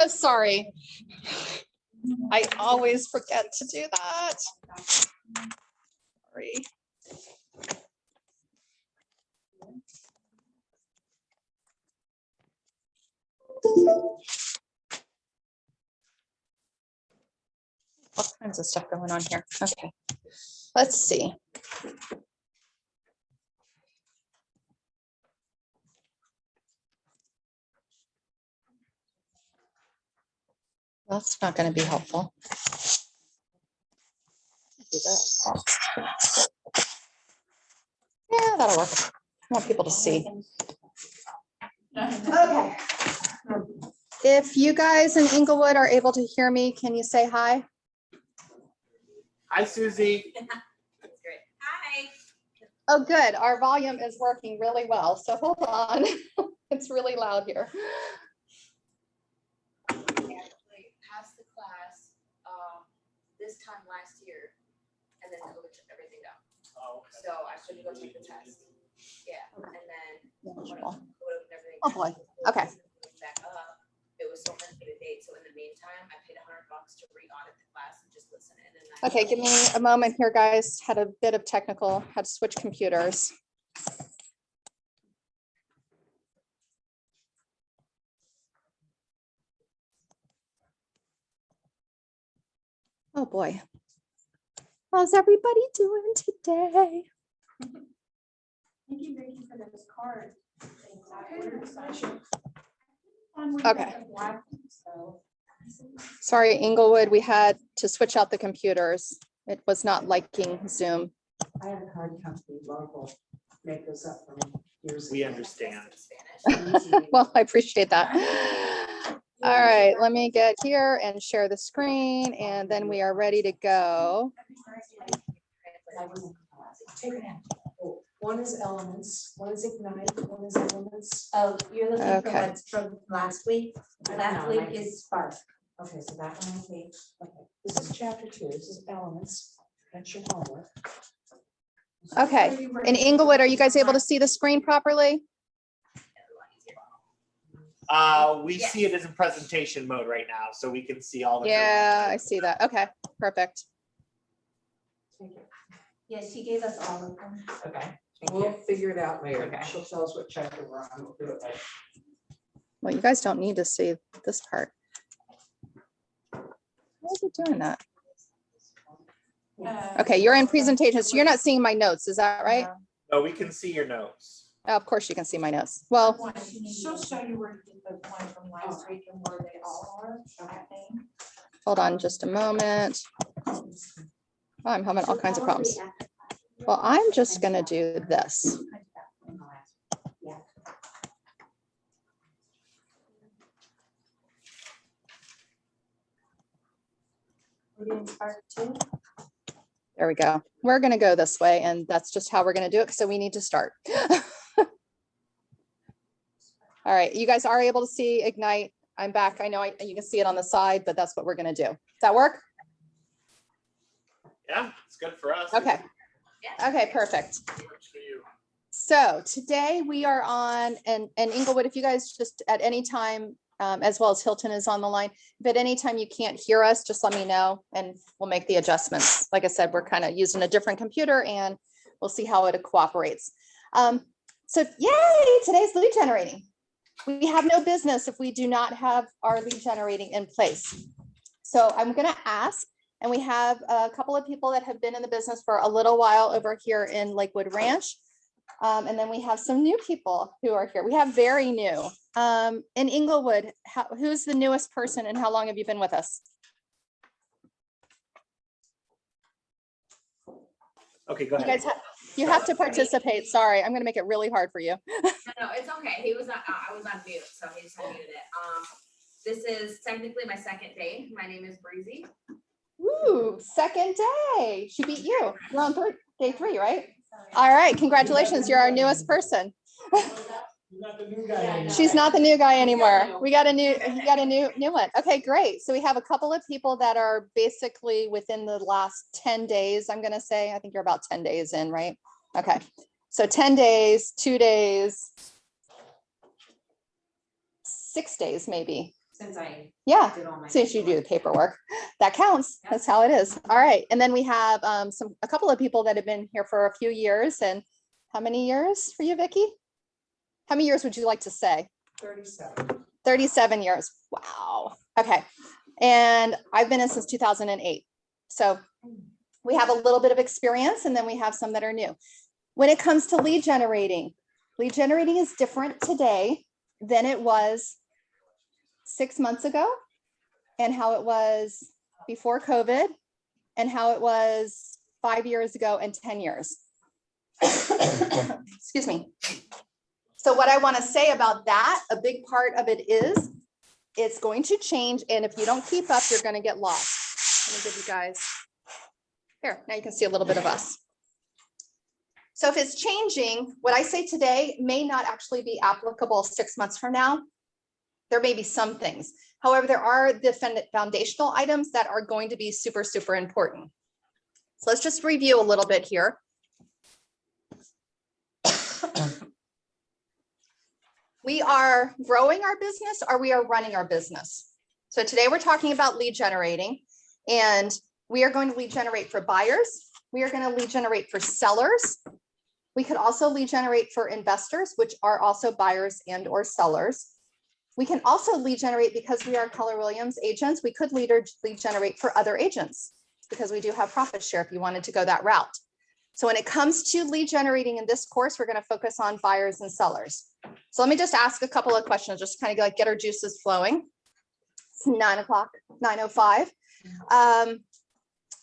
Oh, sorry. I always forget to do that. Sorry. All kinds of stuff going on here. Okay, let's see. That's not going to be helpful. Do that. Yeah, that'll work. I want people to see. Okay. If you guys in Inglewood are able to hear me, can you say hi? Hi, Susie. That's great. Hi. Oh, good. Our volume is working really well. So hold on. It's really loud here. Actually passed the class this time last year, and then COVID took everything down. Oh, okay. So I couldn't go take the test. Yeah, and then when Wonderful. COVID and everything. Oh, boy. Okay. Back up, it was so many a date. So in the meantime, I paid $100 to re-audit the class and just listen in. And then Okay, give me a moment here, guys. Had a bit of technical, had to switch computers. Oh, boy. How's everybody doing today? Thank you, Vicky, for those cards. Okay. Sorry, Inglewood, we had to switch out the computers. It was not liking Zoom. I had a card company local make those up for me years ago. We understand. Spanish. Well, I appreciate that. All right, let me get here and share the screen, and then we are ready to go. I wasn't class. Take it out. Oh, one is elements, one is ignite, one is elements. Oh, you're looking for Okay. what's from last week? Last week is spark. Okay, so that one I think. Okay, this is chapter 2. This is elements. That's your homework. Okay, in Inglewood, are you guys able to see the screen properly? We see it as in presentation mode right now, so we can see all the. Yeah, I see that. Okay, perfect. Thank you. Yes, she gave us all of them. Okay, we'll figure it out later. Okay. She'll tell us what chapter we're on. We'll do it later. Well, you guys don't need to see this part. Why is it doing that? Okay, you're in presentation, so you're not seeing my notes, is that right? Oh, we can see your notes. Oh, of course you can see my notes. Well, She'll show you where you did the one from last week and where they all are. I think. hold on just a moment. Oh, I'm having all kinds of problems. Well, I'm just gonna do this. We're doing spark too. There we go. We're gonna go this way, and that's just how we're gonna do it, so we need to start. All right, you guys are able to see Ignite. I'm back. I know you can see it on the side, but that's what we're gonna do. Does that work? Yeah, it's good for us. Okay. Yeah. Okay, perfect. Works for you. So today we are on, and Inglewood, if you guys just at any time, as well as Hilton is on the line, if at any time you can't hear us, just let me know and we'll make the adjustments. Like I said, we're kind of using a different computer and we'll see how it cooperates. So yay, today's lead generating. We have no business if we do not have our lead generating in place. So I'm gonna ask, and we have a couple of people that have been in the business for a little while over here in Lakewood Ranch. And then we have some new people who are here. We have very new. In Inglewood, who's the newest person and how long have you been with us? Okay, go You ahead. guys you have to participate. Sorry, I'm gonna make it really hard for you. No, it's okay. He was on, I was on mute, so he just unmuted it. This is technically my second day. My name is Breezy. Woo, second day. She beat you. You're on day 3, right? All right, congratulations. You're our newest person. She's not the new guy anymore. We got a new one. Okay, great. So we have a couple of people that are basically within the last 10 days, I'm gonna say. I think you're about 10 days in, right? Okay, so 10 days, 2 days, 6 days maybe. since I Yeah, did all my. since you do the paperwork, that counts. That's how it is. All right. And then we have a couple of people that have been here for a few years. And how many years for you, Vicky? How many years would you like to say? 37. 37 years. Wow. Okay. And I've been in since 2008. So we have a little bit of experience, and then we have some that are new. When it comes to lead generating is different today than it was 6 months ago, and how it was before COVID, and how it was 5 years ago and 10 years. Excuse me. So what I want to say about that, a big part of it is it's going to change. And if you don't keep up, you're going to get lost. Let me give you guys here. Now you can see a little bit of us. So if it's changing, what I say today may not actually be applicable 6 months from now. There may be some things. However, there are the foundational items that are going to be super, super important. So let's just review a little bit here. We are growing our business, or we are running our business. So today we're talking about lead generating, and we are going to lead generate for buyers. We are going to lead generate for sellers. We could also lead generate for investors, which are also buyers and or sellers. We can also lead generate because we are Keller Williams agents. We could lead generate for other agents because we do have profit share if you wanted to go that route. So when it comes to lead generating in this course, we're going to focus on buyers and sellers. So let me just ask a couple of questions, just kind of like get our juices flowing. It's 9 o'clock, 9:05.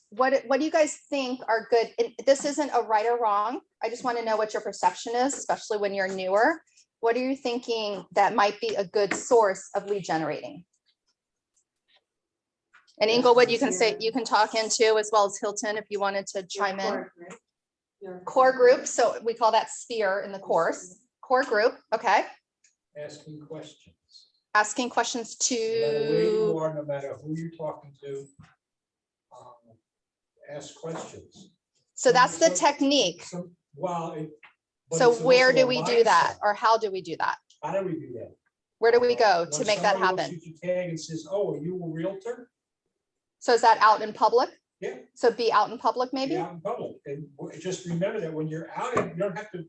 What do you guys think are good? This isn't a right or wrong. I just want to know what your perception is, especially when you're newer. What are you thinking that might be a good source of lead generating? And Inglewood, you can talk into, as well as Hilton, if you wanted to chime in. Core group, so we call that sphere in the course. Core group, okay. Asking questions. Asking questions No matter where you to, are, no matter who you're talking to, ask questions. so that's the technique. So where do we do that, or how do we do that? How do we do that? Where do we go When to make that somebody looks happen? at your tag and says, "Oh, are you a realtor?" So is that out in public? Yeah. So be out in public, Be maybe? out in public, and just remember that when you're out, you don't have to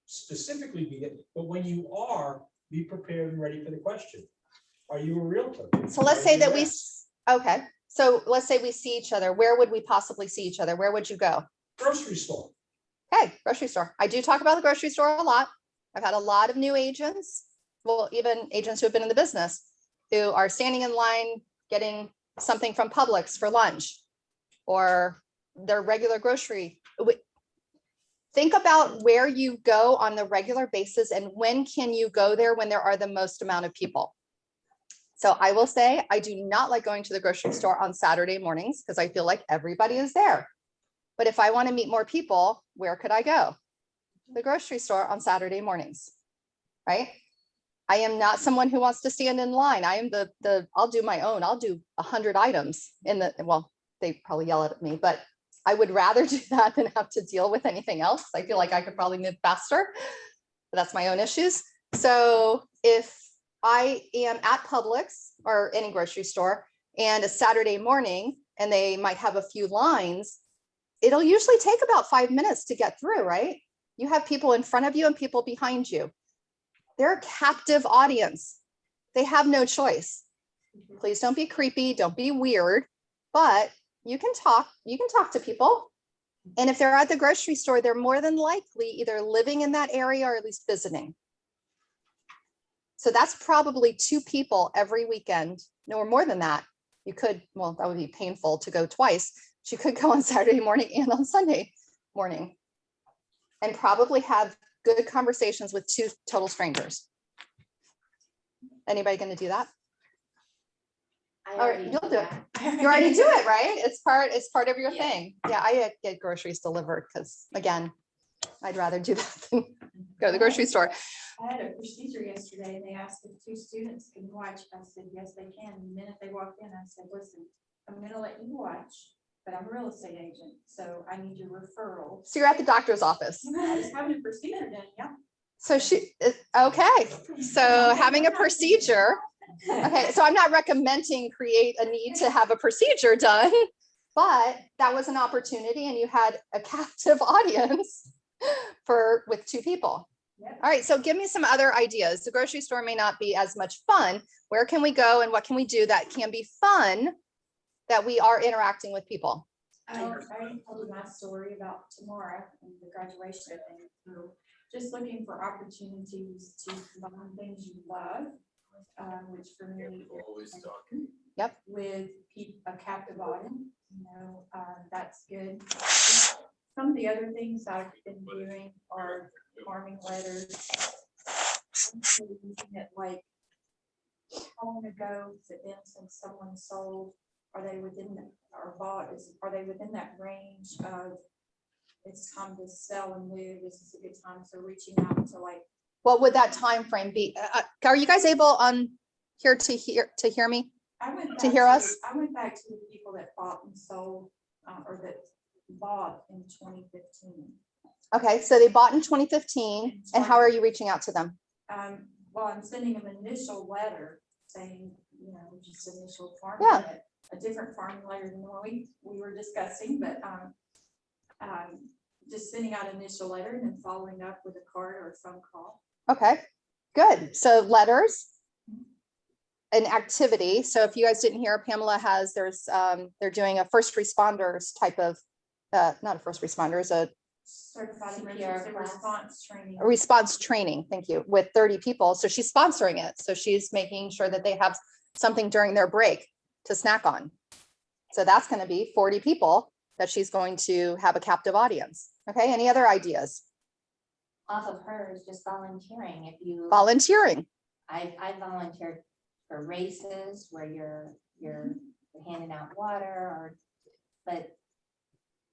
specifically be it, but when you are, be prepared and ready for the question. Are you a realtor? So let's say that okay. So let's say we see each other. Where would we possibly see each other? Where would you go? Grocery store. Okay, grocery store. I do talk about the grocery store a lot. I've had a lot of new agents, well, even agents who have been in the business, who are standing in line getting something from Publix for lunch, or their regular grocery. Think about where you go on the regular basis and when can you go there when there are the most amount of people. So I will say, I do not like going to the grocery store on Saturday mornings because I feel like everybody is there. But if I want to meet more people, where could I go? The grocery store on Saturday mornings, right? I am not someone who wants to stand in line. I am I'll do my own. I'll do 100 items well, they probably yell at me, but I would rather do that than have to deal with anything else. I feel like I could probably move faster, but that's my own issues. So if I am at Publix or any grocery store and a Saturday morning, and they might have a few lines, it'll usually take about 5 minutes to get through, right? You have people in front of you and people behind you. They're a captive audience. They have no choice. Please don't be creepy, don't be weird, but you can talk to people. And if they're at the grocery store, they're more than likely either living in that area or at least visiting. So that's probably 2 people every weekend, or more than that. You could, well, that would be painful to go twice. But you could go on Saturday morning and on Sunday morning and probably have good conversations with 2 total strangers. Anybody going to do that? All right, you'll do it. You already do it, right? It's part of your thing. Yeah, I get groceries delivered because, again, I'd rather do that than go to the grocery store. I had a procedure yesterday, and they asked if 2 students can watch. I said, yes, they can. And the minute they walked in, I said, listen, I'm gonna let you watch, but I'm a real estate agent, so I need your referral. So you're at the doctor's office. I was having a procedure done, yeah. So okay. So having a procedure, Okay, so I'm not recommending create a need to have a procedure done, but that was an opportunity and you had a captive audience with 2 people. Yep. All right, so give me some other ideas. The grocery store may not be as much fun. Where can we go and what can we do that can be fun that we are interacting with people? I already told you my story about tomorrow and the graduation thing. So just looking for opportunities to combine things you love, which for me Always is talking. with a captive audience, that's good. Some of the other things I've been doing are farming letters. I'm actually using it like how long ago has it been since someone sold? Are they within or bought? Are they within that range of it's time to sell and move? This is a good time. So reaching out to like. What would that time frame be? Are you guys able on here to hear me? I went To back hear us? I went back to the people that bought and sold, or that bought in 2015. Okay, so they bought in 2015, and how are you reaching out to them? Well, I'm sending them an initial letter saying, just initial farm. Yeah. A different farming letter than what we were discussing, but just sending out an initial letter and then following up with a card or a phone call. Okay, good. So letters, an activity. So if you guys didn't hear, Pamela they're doing a first responders type of, not a first responders, a Certified CPR emergency class. response training. response training, thank you, with 30 people. So she's sponsoring it. So she's making sure that they have something during their break to snack on. So that's going to be 40 people that she's going to have a captive audience. Okay, any other ideas? Off of hers, just volunteering. If you, Volunteering. I volunteered for races where you're handing out water but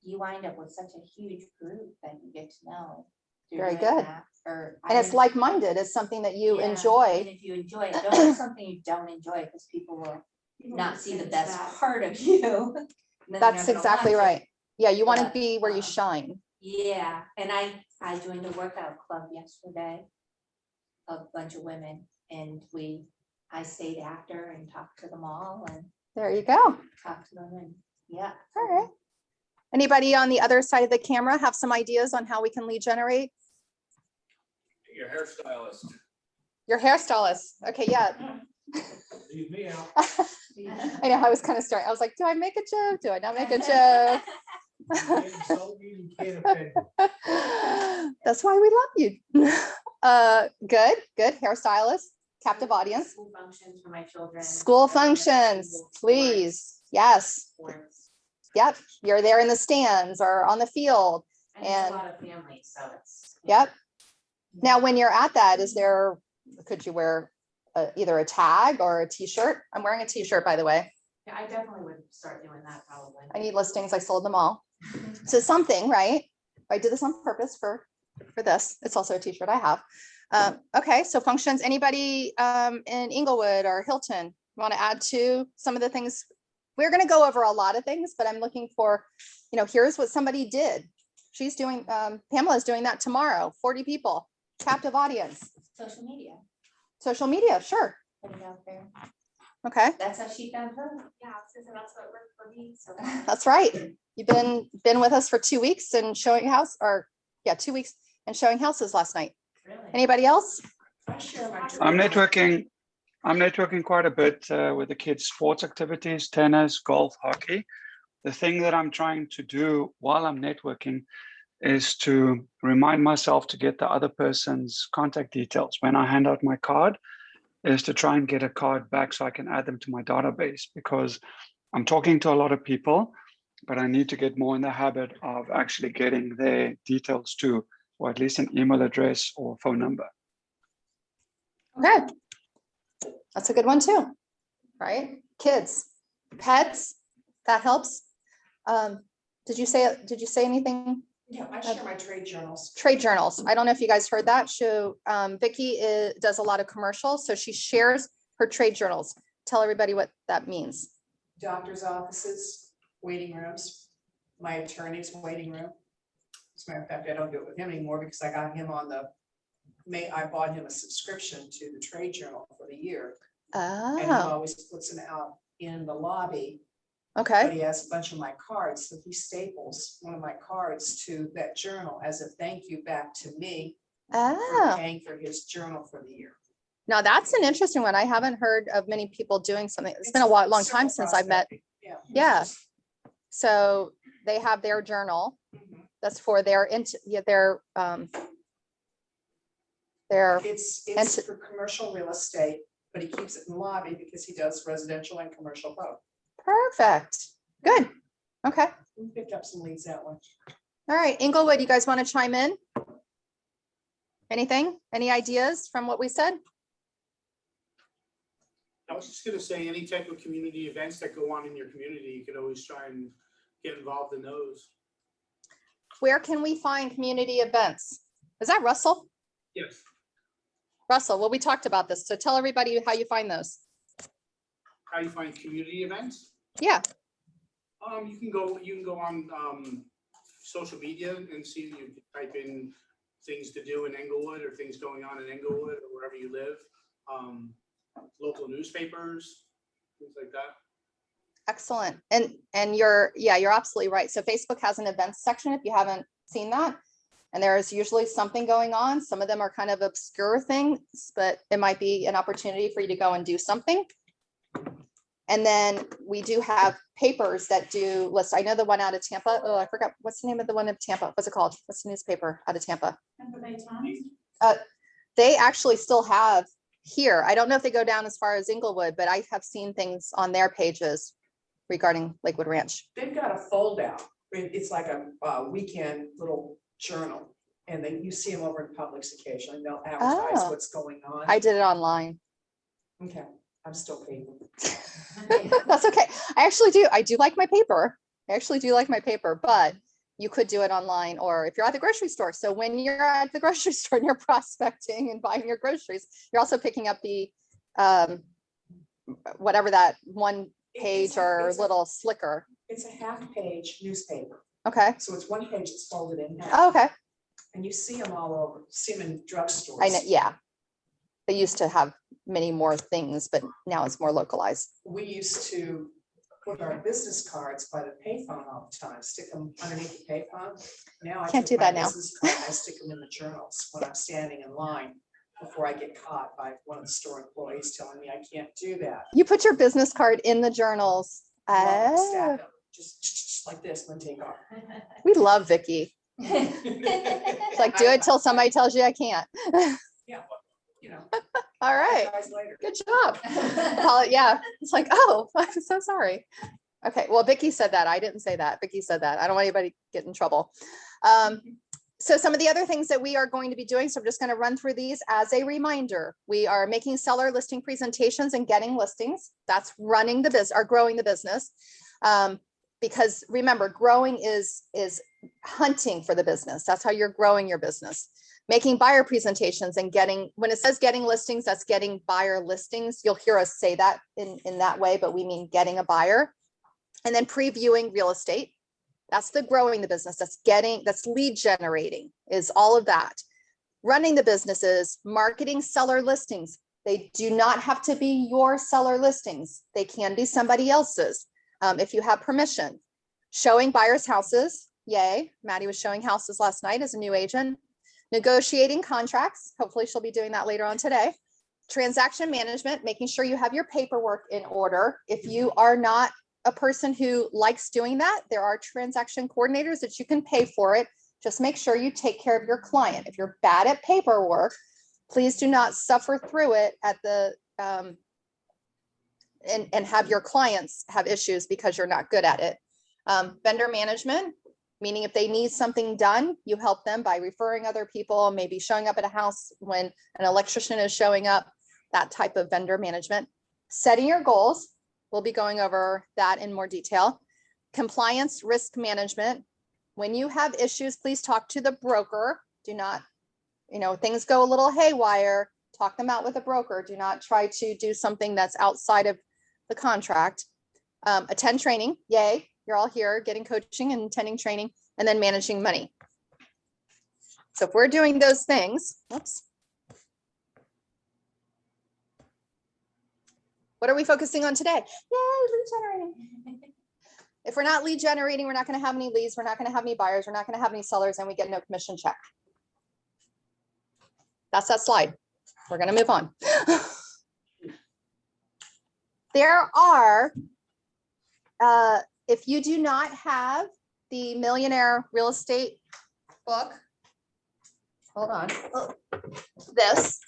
you wind up with such a huge group that you get to know. through Very doing good. that. Or And it's like-minded. It's something that you yeah, enjoy. And if you enjoy it, don't do something you don't enjoy because people will not see the best part of you. and then they're That's not gonna exactly watch it. right. Yeah, you want to But, be where you shine. Yeah, and I joined a workout club yesterday. A bunch of women and I stayed after and talked to them all and There you go. talked to them and yeah. All right. Anybody on the other side of the camera have some ideas on how we can lead generate? Your hairstylist. Your hairstylist. Okay, yeah. Leave me out. I know, I was kind of starting. I was like, do I make a joke? Do I not make a joke? You can't insult me, you can't offend me. That's why we love you. Good hairstylist, captive audience. School functions for my children. School functions, please. Yes. Sports. Yep. You're there in the stands or on the field. And it's And- a lot of families, so it's. Yep. Now, when you're at that, could you wear either a tag or a t-shirt? I'm wearing a t-shirt, by the way. Yeah, I definitely would start doing that probably. I need listings. I sold them all. So something, right? I did this on purpose for this. It's also a t-shirt I have. Okay, so functions, anybody in Inglewood or Hilton want to add to some of the things? We're going to go over a lot of things, but I'm looking for, here's what somebody did. She's doing, Pamela's doing that tomorrow, 40 people, captive audience. Social media, Social media, sure. put it out there. Okay, That's how she found her. Yeah, that's what worked for me, so. that's right. You've been with us for 2 weeks and showing house, 2 weeks and showing houses last night. Really. Anybody else? I share my I'm networking quite a bit with the kids' sports activities, tennis, golf, hockey. The thing that I'm trying to do while I'm networking is to remind myself to get the other person's contact details. When I hand out my card, is to try and get a card back so I can add them to my database, because I'm talking to a lot of people, but I need to get more in the habit of actually getting their details too, or at least an email address or phone number. Okay. That's a good one too, right? Kids, pets, that helps. Did you say anything? Yeah, I share my trade journals. Trade journals. I don't know if you guys heard that. Vicki does a lot of commercials, so she shares her trade journals. Tell everybody what that means. Doctor's offices, waiting rooms, my attorney's waiting room. As a matter of fact, I don't do it with him anymore because I got him on I bought him a subscription to the trade journal for the year. And he Oh, always puts them out in the lobby, okay. but he has a bunch of my cards, so he staples one of my cards to that journal as a thank you back to me for Oh, paying for his journal for the year. now that's an interesting one. I haven't heard of many people doing something. It's been a while, long time since I've met. Yeah. Yeah. So they have their journal. Mhm. That's for their, their, It's for commercial real estate, but he keeps it in the lobby because he does residential and commercial both. perfect. Good. Okay. We picked up some leads that one. All right. Inglewood, you guys want to chime in? Anything? Any ideas from what we said? I was just gonna say, any type of community events that go on in your community, you could always try and get involved in those. Where can we find community events? Is that Russell? Yes. Russell, well, we talked about this. So tell everybody how you find those. How you find community events? Yeah. You can go on social media and see, you type in things to do in Englewood or things going on in Englewood or wherever you live. Local newspapers, things like that. Excellent. And you're absolutely right. So Facebook has an events section if you haven't seen that. And there is usually something going on. Some of them are kind of obscure things, but it might be an opportunity for you to go and do something. And then we do have papers that do lists. I know the one out of Tampa. Oh, I forgot. What's the name of the one of Tampa? What's it called? What's the newspaper out of Tampa? Tampa Bay Times. They actually still have here. I don't know if they go down as far as Inglewood, but I have seen things on their pages regarding Lakewood Ranch. They've got a fold out. It's like a weekend little journal. And then you see them over in Publix occasionally. They'll advertise Oh. what's going on. I did it online. Okay, I'm still paying. That's okay. I actually do. I do like my paper. I actually do like my paper, but you could do it online or if you're at the grocery store. So when you're at the grocery store and you're prospecting and buying your groceries, you're also picking up the whatever that one page or little slicker. It's a half-page newspaper. Okay. So it's one page that's folded in half. Oh, okay. And you see them all over, see them in drugstores. I know. Yeah. They used to have many more things, but now it's more localized. We used to put our business cards by the payphone all the time, stick them underneath the payphone. Now I Can't took do my that now. business card and I stick them in the journals when I'm standing in line before I get caught by one of the store employees telling me I can't do that. You put your business card in the journals. Well, Oh, stack 'em, just like this, and then take off. we love Vicky. It's like, do it till somebody tells you I can't. You know. All right. Guys later. Good job. Yeah. It's like, oh, I'm so sorry. Okay. Well, Vicky said that. I didn't say that. Vicky said that. I don't want anybody to get in trouble. So some of the other things that we are going to be doing, so I'm just going to run through these as a reminder. We are making seller listing presentations and getting listings. That's running the business or growing the business. Because remember, growing is hunting for the business. That's how you're growing your business. Making buyer presentations and getting, when it says getting listings, that's getting buyer listings. You'll hear us say that in that way, but we mean getting a buyer. And then previewing real estate. That's the growing the business. That's lead generating, is all of that. Running the businesses, marketing seller listings. They do not have to be your seller listings. They can be somebody else's if you have permission. Showing buyers houses. Yay. Maddie was showing houses last night as a new agent. Negotiating contracts. Hopefully she'll be doing that later on today. Transaction management, making sure you have your paperwork in order. If you are not a person who likes doing that, there are transaction coordinators that you can pay for it. Just make sure you take care of your client. If you're bad at paperwork, please do not suffer through it at the and have your clients have issues because you're not good at it. Vendor management, meaning if they need something done, you help them by referring other people, maybe showing up at a house when an electrician is showing up, that type of vendor management. Setting your goals. We'll be going over that in more detail. Compliance, risk management. When you have issues, please talk to the broker. Do not, things go a little haywire, talk them out with a broker. Do not try to do something that's outside of the contract. Attend training. Yay. You're all here getting coaching and attending training, and then managing money. So if we're doing those things, oops. What are we focusing on today? Yay, lead generating. If we're not lead generating, we're not going to have any leads. We're not going to have any buyers. We're not going to have any sellers, and we get no commission check. That's that slide. We're going to move on. There are, if you do not have the Millionaire Real Estate book, hold on, this,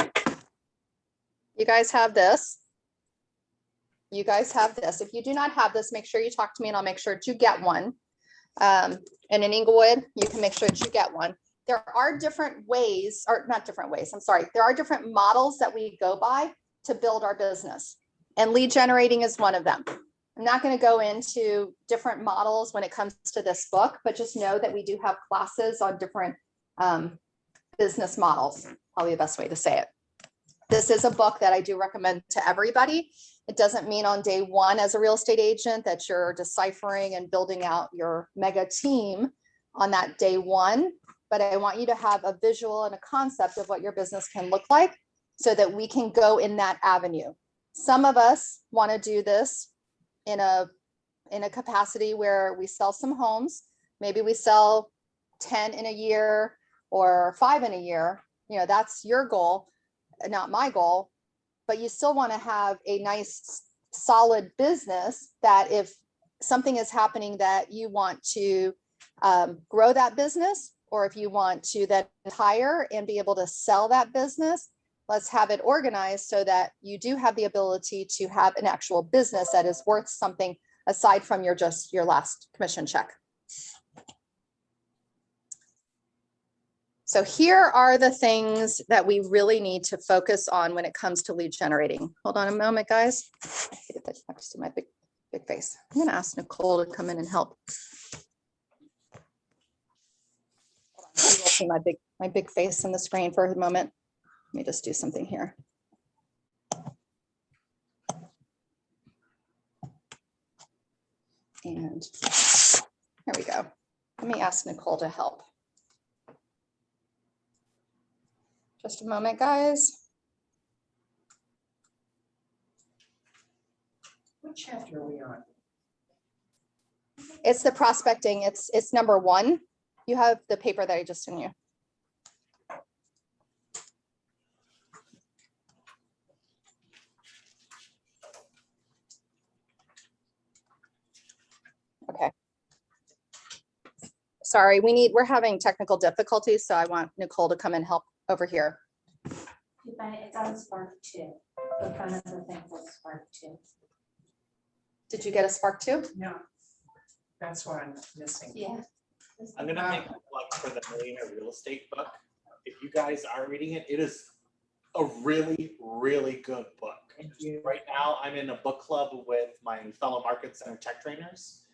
you guys have this. You guys have this. If you do not have this, make sure you talk to me and I'll make sure that you get one. And in Inglewood, you can make sure that you get one. There are different ways, or not different ways, I'm sorry. There are different models that we go by to build our business. And lead generating is one of them. I'm not going to go into different models when it comes to this book, but just know that we do have classes on different business models, probably the best way to say it. This is a book that I do recommend to everybody. It doesn't mean on day one as a real estate agent that you're deciphering and building out your mega team on that day one, but I want you to have a visual and a concept of what your business can look like so that we can go in that avenue. Some of us want to do this in a capacity where we sell some homes. Maybe we sell 10 in a year or 5 in a year. You know, that's your goal, not my goal, but you still want to have a nice solid business that if something is happening that you want to grow that business, or if you want to then hire and be able to sell that business, let's have it organized so that you do have the ability to have an actual business that is worth something aside from your last commission check. So here are the things that we really need to focus on when it comes to lead generating. Hold on a moment, guys. I hate it next to my big face. I'm going to ask Nicole to come in and help. You will see my big face in the screen for a moment. Let me just do something here. And here we go. Let me ask Nicole to help. Just a moment, guys. What chapter are we on? It's the prospecting. It's number 1. You have the paper that I just sent you. Okay. Sorry, we're having technical difficulties, so I want Nicole to come and help over here. It's on Spark 2. The front of the thing was Spark 2. Did you get a Spark too? No, that's what I'm missing. Yeah. I'm gonna make a plug for the Millionaire Real Estate book. If you guys are reading it, it is a really, really good book. Right now, I'm in a book club with my fellow Market Center tech trainers,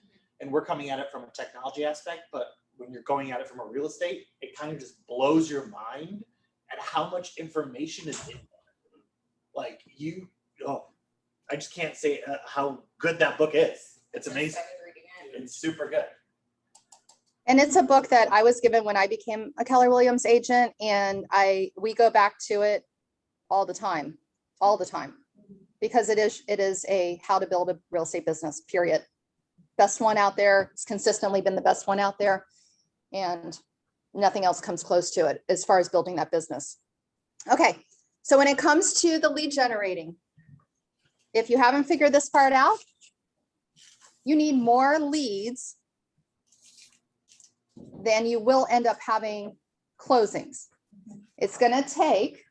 and we're coming at it from a technology aspect, but when you're going at it from a real estate, it kind of just blows your mind at how much information is in there. Like I just can't say how good that book is. It's amazing. It's super good. And it's a book that I was given when I became a Keller Williams agent, and we go back to it all the time, because it is a how to build a real estate business, period. Best one out there. It's consistently been the best one out there, and nothing else comes close to it as far as building that business. Okay, so when it comes to the lead generating, if you haven't figured this part out, you need more leads than you will end up having closings. It's going to take,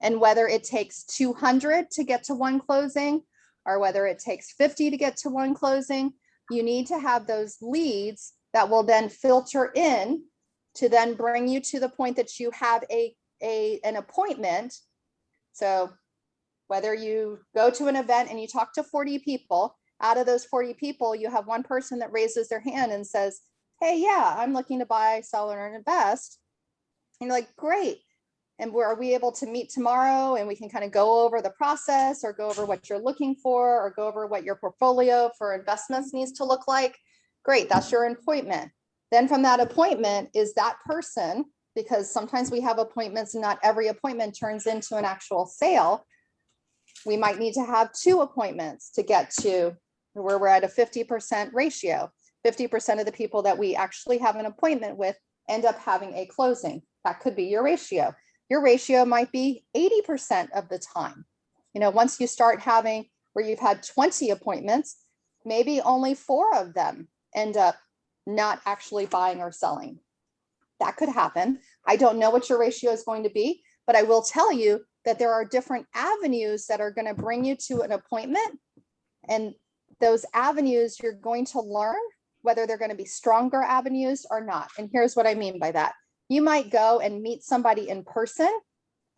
and whether it takes 200 to get to one closing, or whether it takes 50 to get to one closing, you need to have those leads that will then filter in to then bring you to the point that you have an appointment. So whether you go to an event and you talk to 40 people, out of those 40 people, you have one person that raises their hand and says, hey, yeah, I'm looking to buy, sell, or invest. And you're like, great. And are we able to meet tomorrow? And we can kind of go over the process, or go over what you're looking for, or go over what your portfolio for investments needs to look like. Great, that's your appointment. Then from that appointment is that person, because sometimes we have appointments and not every appointment turns into an actual sale. we might need to have 2 appointments to get to where we're at a 50% ratio. 50% of the people that we actually have an appointment with end up having a closing. That could be your ratio. Your ratio might be 80% of the time. You know, once you start having where you've had 20 appointments, maybe only 4 of them end up not actually buying or selling. That could happen. I don't know what your ratio is going to be, but I will tell you that there are different avenues that are going to bring you to an appointment. And those avenues, you're going to learn whether they're going to be stronger avenues or not. And here's what I mean by that. You might go and meet somebody in person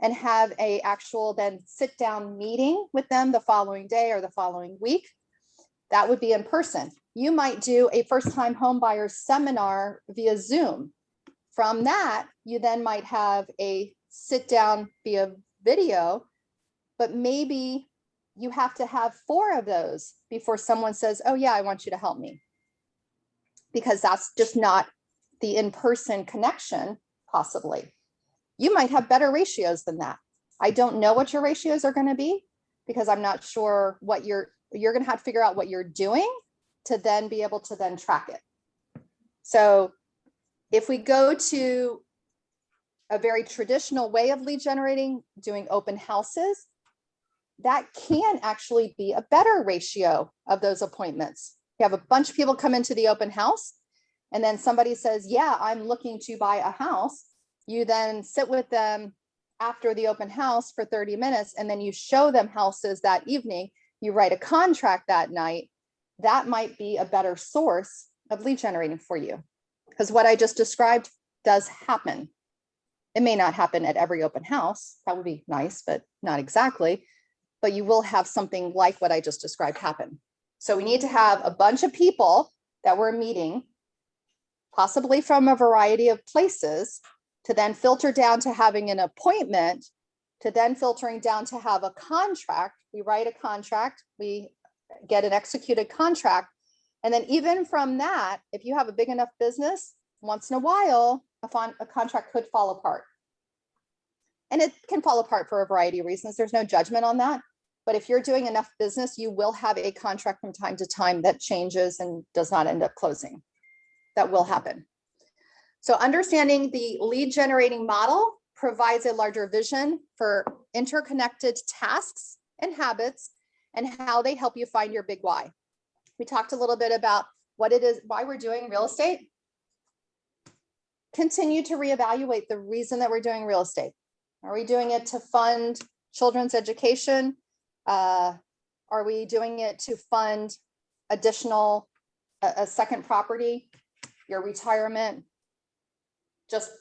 and have a actual then sit down meeting with them the following day or the following week. That would be in person. You might do a first time home buyer seminar via Zoom. From that, you then might have a sit down via video, but maybe you have to have 4 of those before someone says, oh yeah, I want you to help me. Because that's just not the in-person connection, possibly. You might have better ratios than that. I don't know what your ratios are going to be because I'm not sure what you're going to have to figure out what you're doing to then be able to then track it. So if we go to a very traditional way of lead generating, doing open houses, that can actually be a better ratio of those appointments. You have a bunch of people come into the open house, and then somebody says, yeah, I'm looking to buy a house. You then sit with them after the open house for 30 minutes, and then you show them houses that evening. You write a contract that night. That might be a better source of lead generating for you. Because what I just described does happen. It may not happen at every open house. That would be nice, but not exactly. But you will have something like what I just described happen. So we need to have a bunch of people that we're meeting, possibly from a variety of places, to then filter down to having an appointment, to then filtering down to have a contract. We write a contract, we get an executed contract. And then even from that, if you have a big enough business, once in a while, a contract could fall apart. And it can fall apart for a variety of reasons. There's no judgment on that. But if you're doing enough business, you will have a contract from time to time that changes and does not end up closing. That will happen. So understanding the lead generating model provides a larger vision for interconnected tasks and habits and how they help you find your big why. We talked a little bit about what it is, why we're doing real estate. Continue to reevaluate the reason that we're doing real estate. Are we doing it to fund children's education? Are we doing it to fund additional, a second property, your retirement, just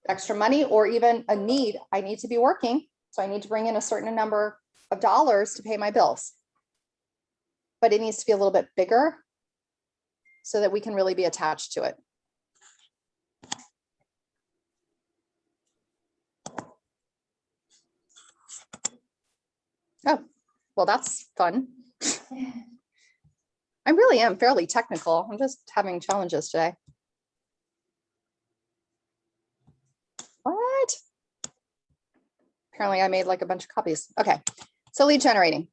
extra money, or even a need? I need to be working, so I need to bring in a certain number of dollars to pay my bills. But it needs to be a little bit bigger so that we can really be attached to it. Oh, well, that's fun. I really am fairly technical. I'm just having challenges today. What? Apparently I made like a bunch of copies. Okay, so lead generating.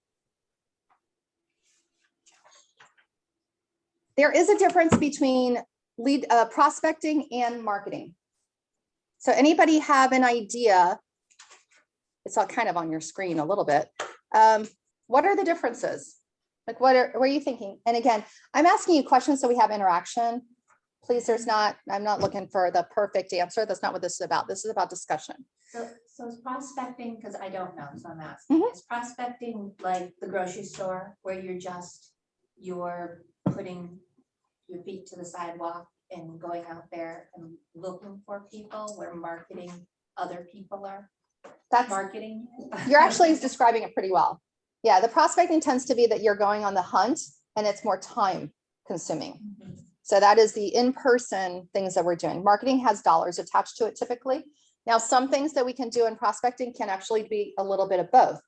There is a difference between lead prospecting and marketing. So anybody have an idea? It's all kind of on your screen a little bit. What are the differences? Like what are you thinking? And again, I'm asking you questions so we have interaction. Please, I'm not looking for the perfect answer. That's not what this is about. This is about discussion. So it's prospecting, because I don't know, so I'm asking. Is prospecting like the grocery store where you're putting your feet to the sidewalk and going out there and looking for people, where marketing other people are? That's marketing. You're actually describing it pretty well. Yeah, the prospecting tends to be that you're going on the hunt and it's more time consuming. So that is the in-person things that we're doing. Marketing has dollars attached to it typically. Now, some things that we can do in prospecting can actually be a little bit of both.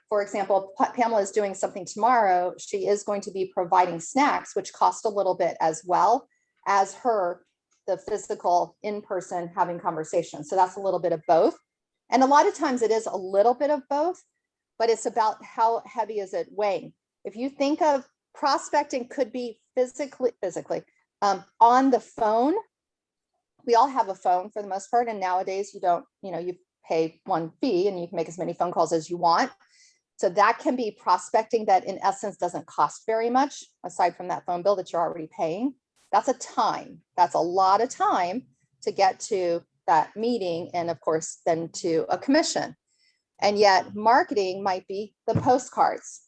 For example, Pamela is doing something tomorrow. She is going to be providing snacks, which cost a little bit as well as the physical in-person having conversations. So that's a little bit of both. And a lot of times it is a little bit of both, but it's about how heavy is it weighing. If you think of prospecting could be physically on the phone. We all have a phone for the most part, and nowadays you don't, you pay one fee and you can make as many phone calls as you want. So that can be prospecting that in essence doesn't cost very much aside from that phone bill that you're already paying. That's a lot of time to get to that meeting, and of course then to a commission. And yet marketing might be the postcards.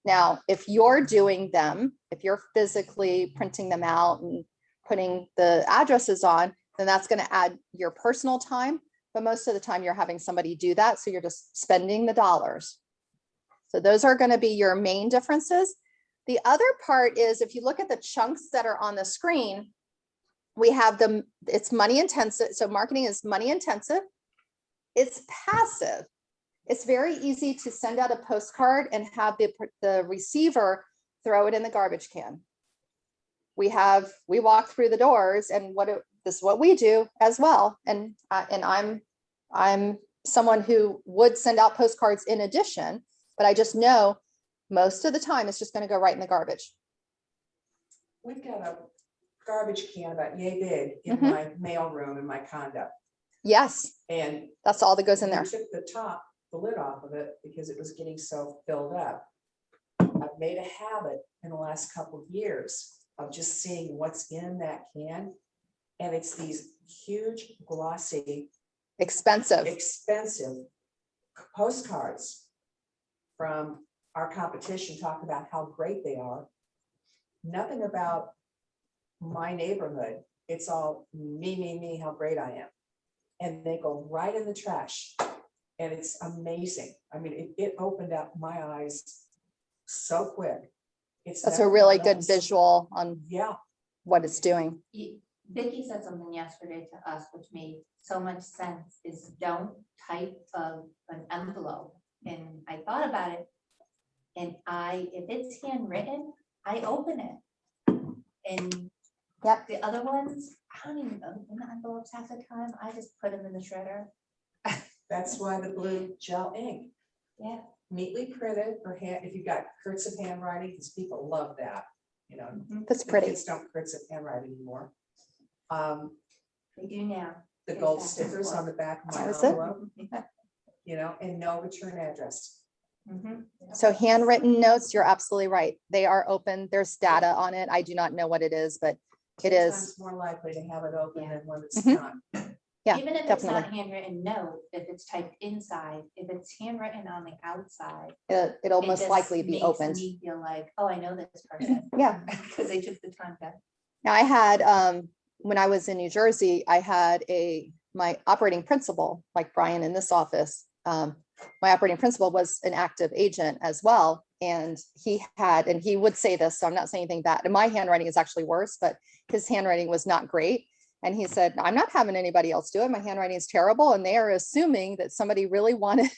Now, if you're doing them, if you're physically printing them out and putting the addresses on, then that's going to add your personal time. But most of the time you're having somebody do that. So you're just spending the dollars. So those are going to be your main differences. The other part is if you look at the chunks that are on the screen, we have them, it's money intensive. So marketing is money intensive. It's passive. It's very easy to send out a postcard and have the receiver throw it in the garbage can. We walk through the doors, and this is what we do as well. And I'm someone who would send out postcards in addition, but I just know most of the time it's just going to go right in the garbage. We've got a garbage can about yay big in Mhm. my mail room in my condo. Yes, And that's all that goes in we there. took the lid off of it because it was getting so filled up. I've made a habit in the last couple of years of just seeing what's in that can. And it's these huge, glossy, Expensive. expensive postcards from our competition, talk about how great they are. Nothing about my neighborhood. It's all me, how great I am. And they go right in the trash. And it's amazing. I mean, it opened up my eyes so quick. That's a really good visual. visual on Yeah, what it's doing. Vicky said something yesterday to us, which made so much sense, is don't type an envelope. And I thought about it. And if it's handwritten, I open it. And Yep. the other ones, I don't even open the envelopes half the time. I just put them in the shredder. that's why the blue gel ink, Yeah. neatly printed for hand, if you've got cursive handwriting, because people love that, That's The pretty. kids don't cursive handwrite anymore. They do now. The Yes, gold that's stickers on important. the back of my That was it. envelope, and no return address. Mhm. So handwritten notes, you're absolutely right. They are open. There's data on it. I do not know what it is, but it 10 is. times more likely to have it open Yeah. than one that's Mhm. not. Yeah, Even if it's definitely. not handwritten note, if it's typed inside, if it's handwritten on the outside. It'll it most just likely be makes opened. Me feel like, oh, I know this person. Yeah. Because they took the time to. Now I had, when I was in New Jersey, I had my operating principal, like Brian in this office. My operating principal was an active agent as well. And he would say this, so I'm not saying anything bad. And my handwriting is actually worse, but his handwriting was not great. And he said, I'm not having anybody else do it. My handwriting is terrible. And they are assuming that somebody really wanted,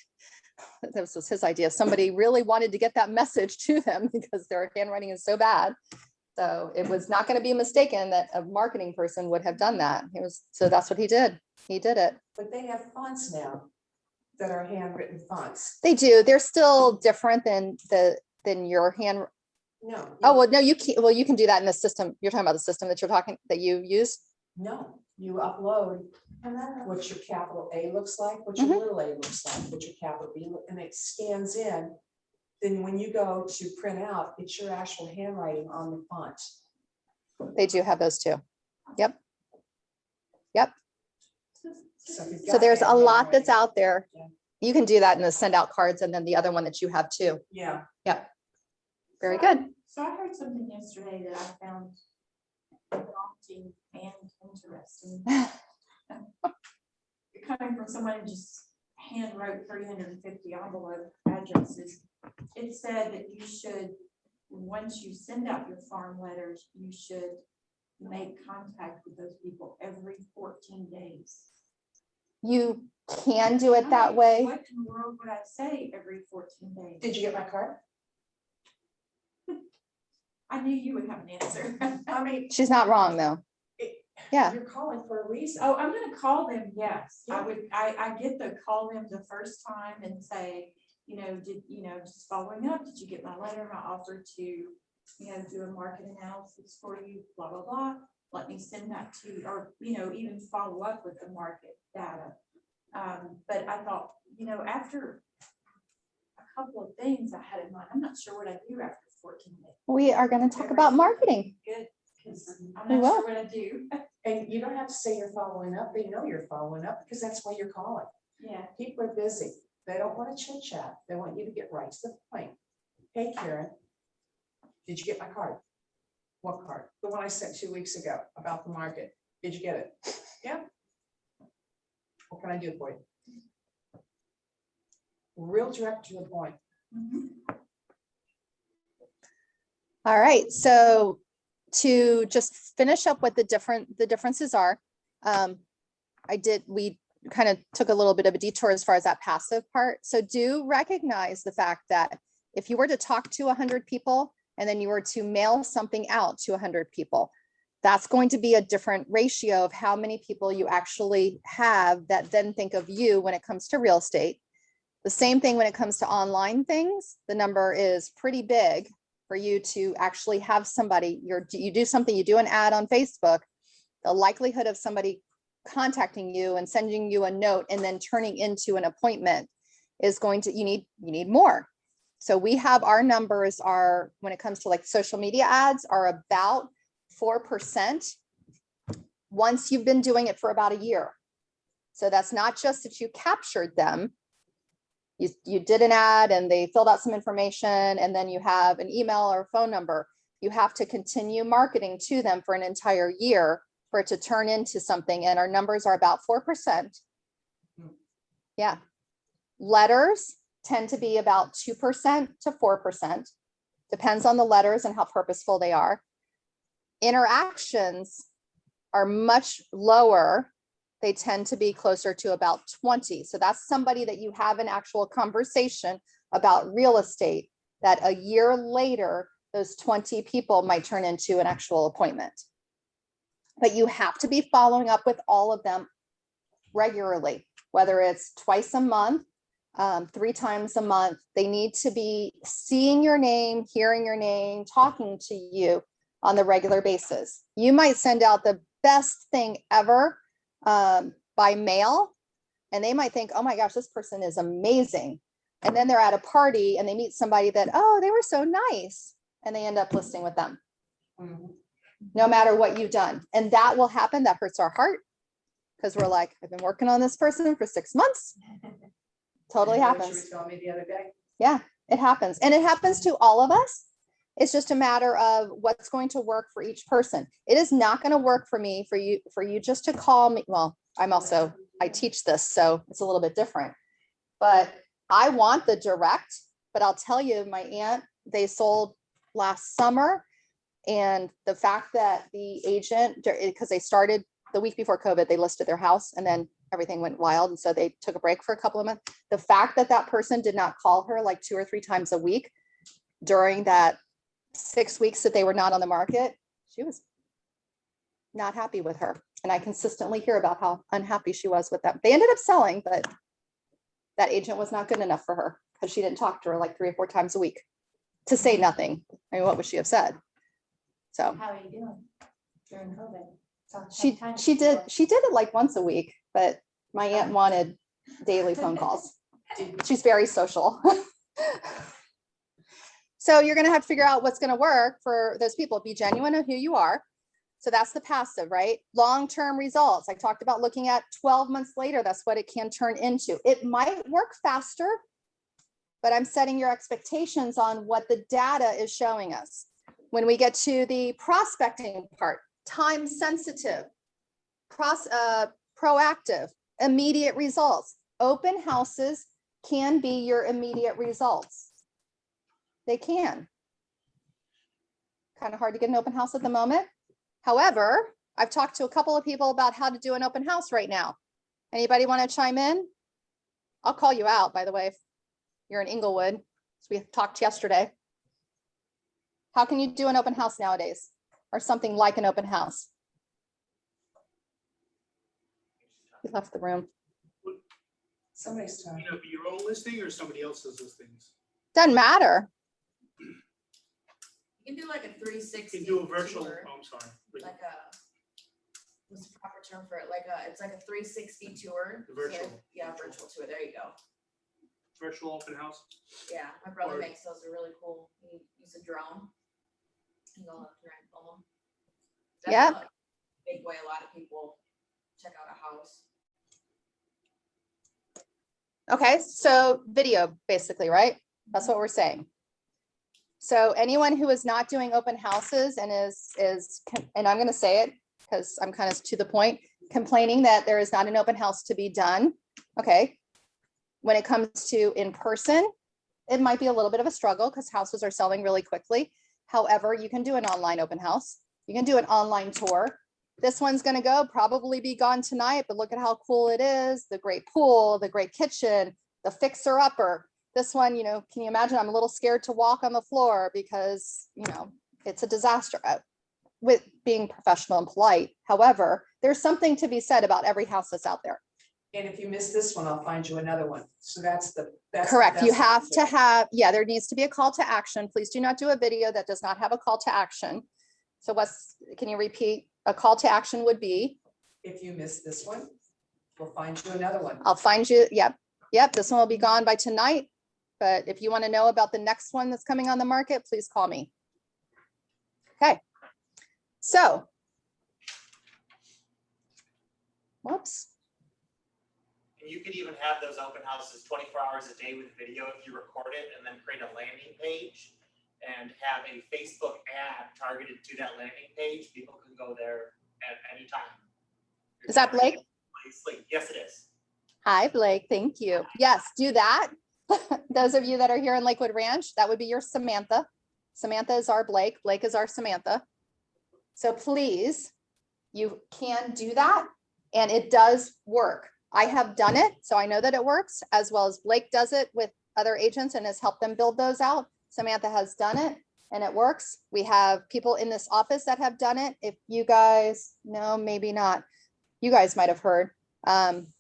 this was his idea, somebody really wanted to get that message to them because their handwriting is so bad. So it was not going to be mistaken that a marketing person would have done that. So that's what he did. He did it. But they have fonts now that are handwritten fonts. They do. They're still different than your hand. No. Oh, well, no, you can't. Well, you can do that in the system. You're talking about the system that you use. No, you upload what your capital A looks like, what your Mhm. little a looks like, what your capital B, and it scans in. Then when you go to print out, it's your actual handwriting on the font. They do have those too. Yep. Yep. So if you've So got there's bad a lot that's handwriting- out there. Yeah. You can do that in the send out cards and then the other one that you have too. Yeah, Very good. So I heard something yesterday that I found daunting and interesting. Coming from someone who just hand wrote 350 envelope addresses. It said that you should, once you send out your farm letters, you should make contact with those people every 14 days. You can do it that way. What in the world would I say every 14 days? did you get my card? I knew you would have an answer. I mean, She's not wrong though. Yeah. you're calling for a reason. Oh, I'm gonna call them, yes. Yeah. I get to call them the first time and say, just following up, did you get my letter, my offer to, do a market analysis for you, blah, blah, blah. Let me send that to you, or, even follow up with the market data. But I thought, after a couple of things I had in mind, I'm not sure what I do after 14 days. We are going to talk about marketing. Good, because I'm We not will. sure what I do. And you don't have to say you're following up. They know you're following up because that's why you're calling. Yeah. People are busy. They don't want to chit chat. They want you to get right to the point. Hey, Karen, did you get my card? What card? The one I sent 2 weeks ago about the market. Did you get it? Yeah. What can I do for you? Real direct to the point. All right, so to just finish up what the differences are, we kind of took a little bit of a detour as far as that passive part. So do recognize the fact that if you were to talk to 100 people and then you were to mail something out to 100 people, that's going to be a different ratio of how many people you actually have that then think of you when it comes to real estate. The same thing when it comes to online things, the number is pretty big for you to actually have somebody, you do something, you do an ad on Facebook, the likelihood of somebody contacting you and sending you a note and then turning into an appointment is going to, you need more. So we have our numbers are, when it comes to like social media ads, are about 4% once you've been doing it for about a year. So that's not just that you captured them. You did an ad and they filled out some information and then you have an email or phone number. You have to continue marketing to them for an entire year for it to turn into something. And our numbers are about 4%. Yeah. Letters tend to be about 2% to 4%. Depends on the letters and how purposeful they are. Interactions are much lower. They tend to be closer to about 20. So that's somebody that you have an actual conversation about real estate that a year later, those 20 people might turn into an actual appointment. But you have to be following up with all of them regularly, whether it's twice a month, 3 times a month. They need to be seeing your name, hearing your name, talking to you on the regular basis. You might send out the best thing ever by mail, and they might think, oh my gosh, this person is amazing. And then they're at a party and they meet somebody that, oh, they were so nice. And they end up listing with them. No matter what you've done. And that will happen. That hurts our heart because we're like, I've been working on this person for 6 months. Totally You know what happens. you were telling me the other day? Yeah, it happens. And it happens to all of us. It's just a matter of what's going to work for each person. It is not going to work for me, for you just to call me. Well, I teach this, so it's a little bit different, but I want the direct, but I'll tell you, my aunt, they sold last summer. And the fact that the agent, because they started the week before COVID, they listed their house and then everything went wild. And so they took a break for a couple of months. The fact that that person did not call her like 2 or 3 times a week during that 6 weeks that they were not on the market, she was not happy with her. And I consistently hear about how unhappy she was with them. They ended up selling, but that agent was not good enough for her because she didn't talk to her like 3 or 4 times a week, to say nothing. I mean, what would she have said? So How are you doing during COVID? she did it like once a week, but my aunt wanted daily phone calls. She's very social. So you're going to have to figure out what's going to work for those people. Be genuine of who you are. So that's the passive, right? Long-term results. I talked about looking at 12 months later. That's what it can turn into. It might work faster, but I'm setting your expectations on what the data is showing us. When we get to the prospecting part, time sensitive, proactive, immediate results. Open houses can be your immediate results. They can. Kind of hard to get an open house at the moment. However, I've talked to a couple of people about how to do an open house right now. Anybody want to chime in? I'll call you out, by the way, if you're in Inglewood. So we talked yesterday. How can you do an open house nowadays? Or something like an open house? He left the room. Somebody's talking. You know, be your own listing or somebody else's listings? Doesn't matter. You can do like a three You sixty. can do a virtual, oh, I'm sorry. Like what's the proper term for it? It's like a 360 tour. Virtual. So, yeah, virtual tour. There you go. Virtual open house. Yeah, my brother Or- makes those. They're really cool. He uses a drone. You go up there and film them. That's Yeah. a big way a lot of people check out a house. Okay, so video basically, right? That's what we're saying. So anyone who is not doing open houses and and I'm going to say it because I'm kind of to the point, complaining that there is not an open house to be done. Okay. When it comes to in person, it might be a little bit of a struggle because houses are selling really quickly. However, you can do an online open house. You can do an online tour. This one's going to probably be gone tonight, but look at how cool it is. The great pool, the great kitchen, the fixer upper. This one, can you imagine? I'm a little scared to walk on the floor because, it's a disaster with being professional and polite. However, there's something to be said about every house that's out there. And if you miss this one, I'll find you another one. So that's the. Correct. You best have one to have, there needs to be a call to action. Please do not do a video that does not have a call to action. So can you repeat? A call to action would be? If you miss this one, we'll find you another one. I'll find you. Yep. This one will be gone by tonight. But if you want to know about the next one that's coming on the market, please call me. Okay. So. Whoops. And you could even have those open houses 24 hours a day with video if you record it and then create a landing page and have a Facebook ad targeted to that landing page. People can go there at any time. Is that Blake? Yes, it is. Hi, Blake. Thank you. Yes, do that. Those of you that are here in Lakewood Ranch, that would be your Samantha. Samantha is our Blake. Blake is our Samantha. So please, you can do that. And it does work. I have done it, so I know that it works, as well as Blake does it with other agents and has helped them build those out. Samantha has done it and it works. We have people in this office that have done it. If you guys, no, maybe not. You guys might have heard.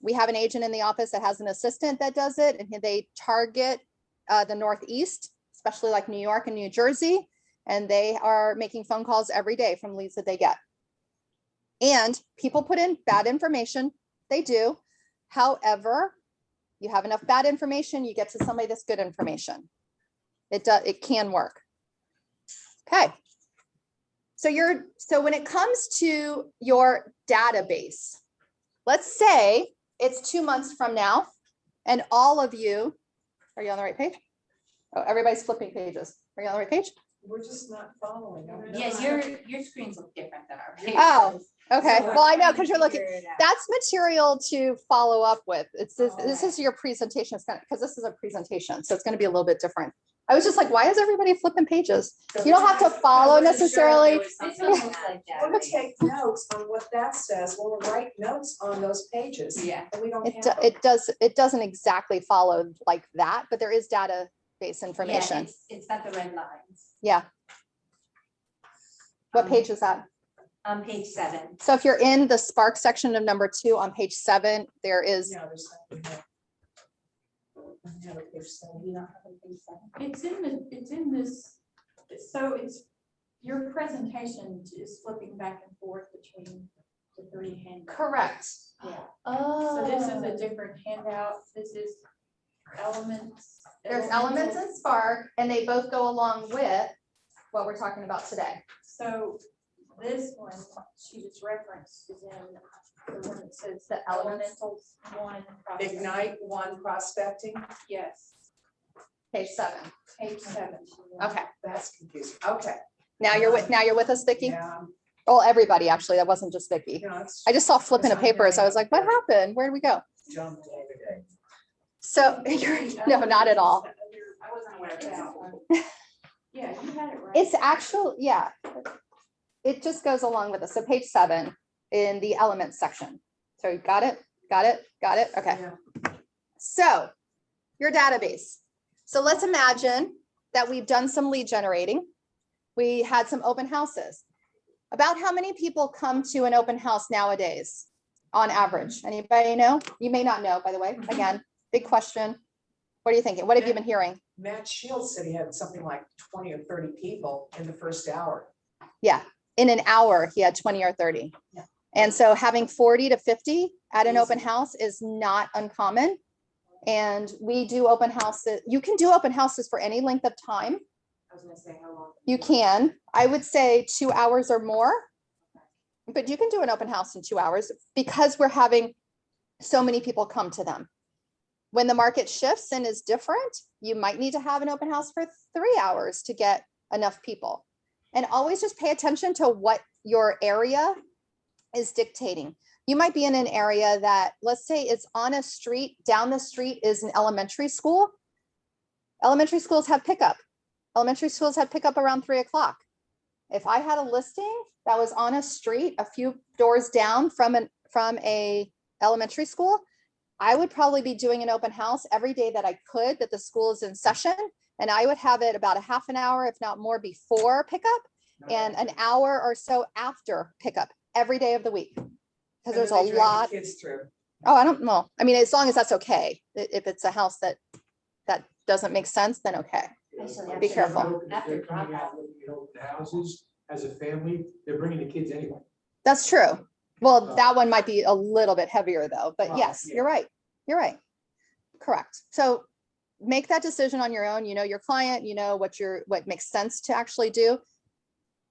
We have an agent in the office that has an assistant that does it, and they target the Northeast, especially like New York and New Jersey, and they are making phone calls every day from leads that they get. And people put in bad information. They do. However, you have enough bad information, you get to somebody that's good information. It can work. Okay. So when it comes to your database, let's say it's 2 months from now and all of you, are you on the right page? Oh, everybody's flipping pages. Are you on the right page? We're just not following. Yeah, your screens look different than our. Oh, okay. So Well, I know because you're looking, figure it out. that's material to follow up with. This is your presentation. It's kind of, because this is a presentation, so it's going to be a little bit different. I was just like, why is everybody flipping pages? You don't have to follow necessarily. It's almost like that. We're gonna take notes on what that says. We'll write notes on those pages. Yeah. And we don't It, have do- them. it doesn't exactly follow like that, but there is database information. Yeah, it's got the red lines. Yeah. What Um, page is that? On page 7. So if you're in the Spark section of number 2 on page 7, there is, Yeah, there's something there. I have a page seven. You don't have a page 7? It's in this, so your presentation is flipping back and forth between the 3 handouts. correct. Yeah. Oh. So this is a different handout. This is elements. There's elements in Spark and they both go along with what we're talking about today. So this one, she just referenced is in the one that says The elements. elementals 1. prospecting. Ignite one prospecting. Yes, Page 7. page 7. Okay. That's confusing. Okay. Now you're with us, Vicki? Yeah. Well, everybody, actually. That wasn't just Vicki. You know, it's I just saw flipping of papers. I was like, what happened? Where did we go? jumped over there. So no, not at all. I wasn't aware of that one. Yeah, you had it right. It's actual, yeah. It just goes along with it. So page 7 in the elements section. So you got it? Okay. Yeah. So your database. So let's imagine that we've done some lead generating. We had some open houses. About how many people come to an open house nowadays on average? Anybody know? You may not know, by the way. Again, Big question. What are you thinking? What have you been hearing? Matt Shields said he had something like 20 or 30 people in the first hour. Yeah, in an hour, he had 20 or 30. Yeah. And so having 40 to 50 at an open house is not uncommon. And we do open houses. You can do open houses for any length of time. I was gonna say how long. You can. I would say 2 hours or more. But you can do an open house in 2 hours because we're having so many people come to them. When the market shifts and is different, you might need to have an open house for 3 hours to get enough people. And always just pay attention to what your area is dictating. You might be in an area that, let's say it's on a street, down the street is an elementary school. Elementary schools have pickup. Elementary schools have pickup around 3 o'clock. If I had a listing that was on a street a few doors down from a elementary school, I would probably be doing an open house every day that I could, that the school is in session. And I would have it about a half an hour, if not more, before pickup and an hour or so after pickup every day of the week. Because there's a lot. Kids through. Oh, I don't know. I mean, as long as that's okay. If it's a house that doesn't make sense, then okay. Actually, Be after- careful. After They're coming dropout. out, looking at open houses as a family, they're bringing the kids anyway. That's true. Well, that one might be a little bit heavier though, but Well, yes, yeah. you're right. You're right. Correct. So make that decision on your own. You know your client, you know what makes sense to actually do.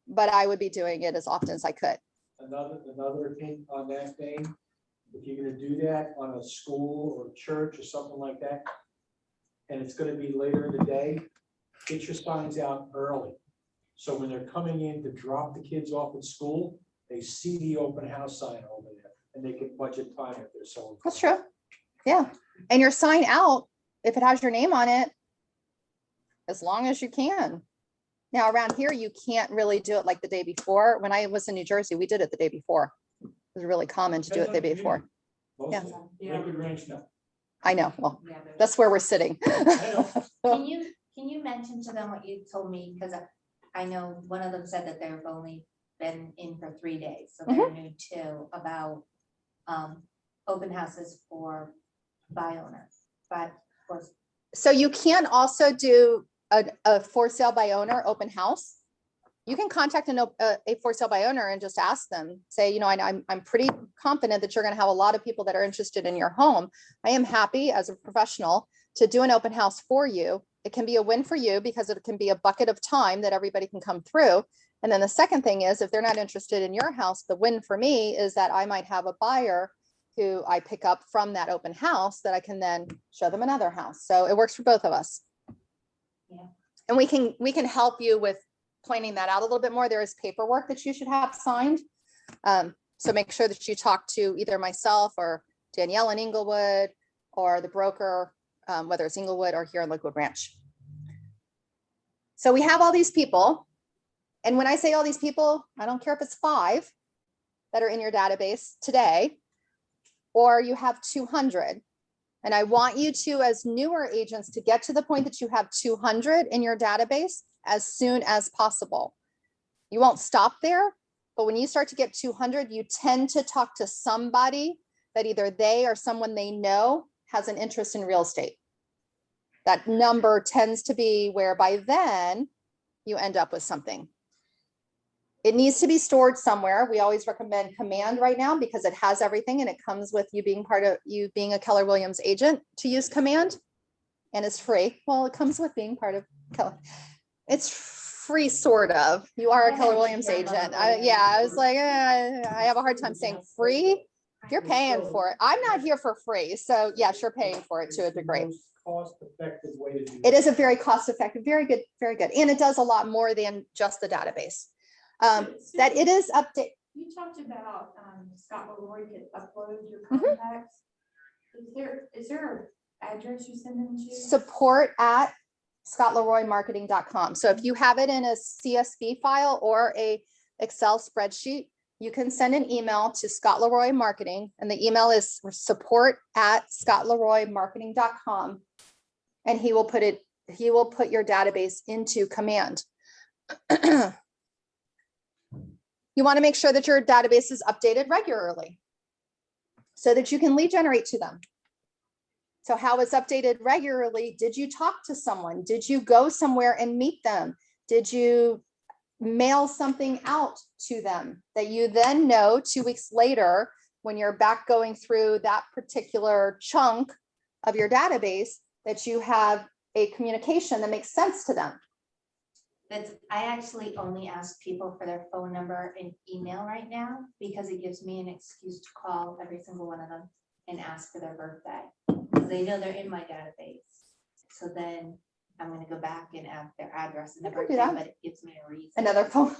But I would be doing it as often as I could. Another hint on that thing, if you're gonna do that on a school or church or something like that, and it's gonna be later in the day, get your signs out early. So when they're coming in to drop the kids off at school, they see the open house sign over there and they can budget time if they're so. That's true. Yeah. And your sign out, if it has your name on it, as long as you can. Now around here, you can't really do it like the day before. When I was in New Jersey, we did it the day before. It was really common to do it the day before. Yeah. Lakewood Ranch, no. I know. Well, Yeah, but- that's where we're sitting. Can you mention to them what you told me? Because I know one of them said that they've only been in for 3 days, so they're new too, about open houses for by owners, but of course. So you can also do a for sale by owner open house. You can contact a for sale by owner and just ask them, say, you know, I'm pretty confident that you're going to have a lot of people that are interested in your home. I am happy as a professional to do an open house for you. It can be a win for you because it can be a bucket of time that everybody can come through. And then the second thing is, if they're not interested in your house, the win for me is that I might have a buyer who I pick up from that open house that I can then show them another house. So it works for both of us. Yeah. And we can help you with planning that out a little bit more. There is paperwork that you should have signed. So make sure that you talk to either myself or Danielle in Inglewood or the broker, whether it's Inglewood or here in Lakewood Ranch. So we have all these people. And when I say all these people, I don't care if it's 5 that are in your database today, or you have 200. And I want you to, as newer agents, to get to the point that you have 200 in your database as soon as possible. You won't stop there, but when you start to get 200, you tend to talk to somebody that either they or someone they know has an interest in real estate. That number tends to be where by then you end up with something. It needs to be stored somewhere. We always recommend Command right now because it has everything and it comes with you being a Keller Williams agent to use Command, and it's free. Well, it comes with being part of Keller. It's free, sort of. You are a Keller Williams agent. I was like, I have a hard time saying free. You're paying for it. I'm not here for free. So yes, you're paying for it to a degree. Cost-effective way to do It is a very cost-effective, very good. And it does a lot more than just the database. That it is update. You talked about Scott Leroy could upload your Mhm. contacts. Is there an address you send them to? Support at scottleroymarketing.com. So if you have it in a CSV file or a Excel spreadsheet, you can send an email to Scott Leroy Marketing, and the email is support at scottleroymarketing.com, and he will put your database into Command. You want to make sure that your database is updated regularly so that you can lead generate to them. So how it's updated regularly. Did you talk to someone? Did you go somewhere and meet them? Did you mail something out to them that you then know 2 weeks later, when you're back going through that particular chunk of your database, that you have a communication that makes sense to them? I actually only ask people for their phone number and email right now, because it gives me an excuse to call every single one of them and ask for their birthday. Because they know they're in my database. So then I'm gonna go back and add their address and their You can do birthday, that. but it gives me a reason. Another phone,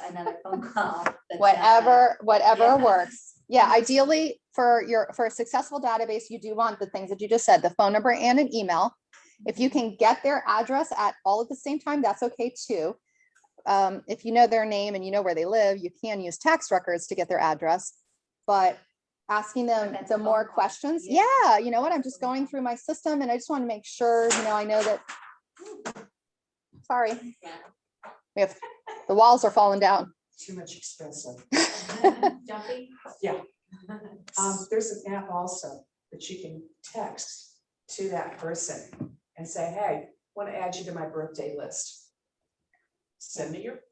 Another phone call. that's not whatever Yeah. works. Yeah, ideally for a successful database, you do want the things that you just said, the phone number and an email. If you can get their address at all at the same time, that's okay too. If you know their name and you know where they live, you can use tax records to get their address, but asking them That's the a more phone call. questions. Yeah. Yeah, you know what? I'm just going through my system and I just want to make sure, I know that. Sorry, Yeah. we have, the walls are falling down. Too much expensive. Jumping? There's an app also that you can text to that person and say, hey, want to add you to my birthday list. Send me your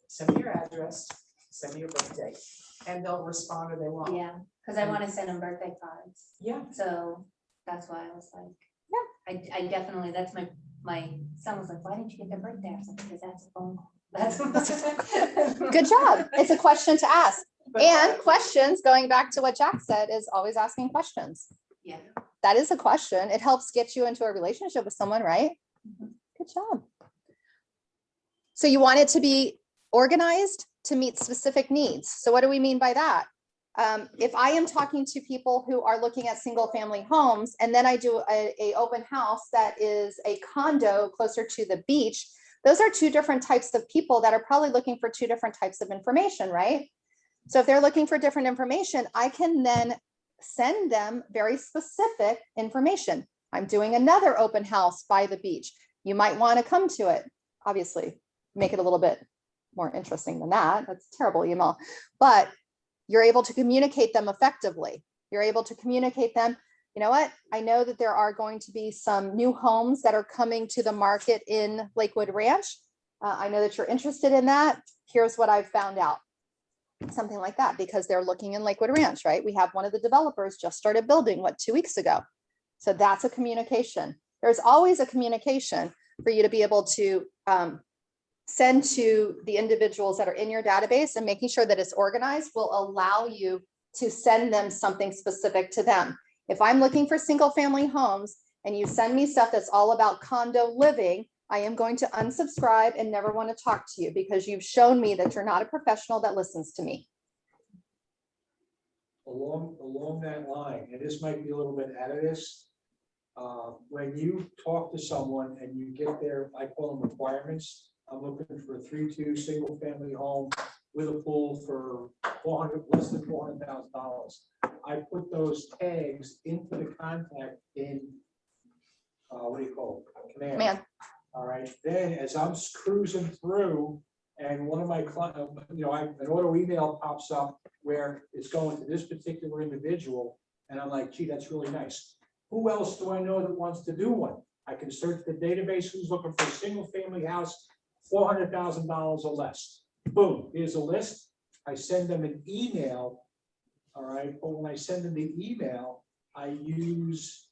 address, send me your birthday, and they'll respond or they won't. Yeah, because I want to send them birthday cards. Yeah. So that's why I was like, yeah, I definitely, that's my son was like, why didn't you get their birthday? I was like, because that's a phone call. That's Good job. It's a question to ask. And questions, going back to what Jack said, is always asking questions. Yeah. That is a question. It helps get you into a relationship with someone, right? Good job. So you want it to be organized to meet specific needs. So what do we mean by that? If I am talking to people who are looking at single family homes, and then I do a open house that is a condo closer to the beach, those are two different types of people that are probably looking for two different types of information, right? So if they're looking for different information, I can then send them very specific information. I'm doing another open house by the beach. You might want to come to it. Obviously, make it a little bit more interesting than that. That's a terrible email, but you're able to communicate them effectively. You're able to communicate them. You know what? I know that there are going to be some new homes that are coming to the market in Lakewood Ranch. I know that you're interested in that. Here's what I've found out. Something like that, because they're looking in Lakewood Ranch, right? We have one of the developers just started building, 2 weeks ago. So that's a communication. There's always a communication for you to be able to send to the individuals that are in your database, and making sure that it's organized will allow you to send them something specific to them. If I'm looking for single family homes and you send me stuff that's all about condo living, I am going to unsubscribe and never want to talk to you, because you've shown me that you're not a professional that listens to me. Along that line, and this might be a little bit out of this, when you talk to someone and you get their, I call them requirements. I'm looking for a 3-2 single family home with a pool for less than $400,000. I put those tags into the contact in, what do you call it? Command. Man, All right, then as I'm cruising through and one of my clients, an auto email pops up where it's going to this particular individual. And I'm like, gee, that's really nice. Who else do I know that wants to do one? I can search the database, who's looking for a single family house, $400,000 or less. Boom, here's a list. I send them an email. All right, but when I send them the email, I use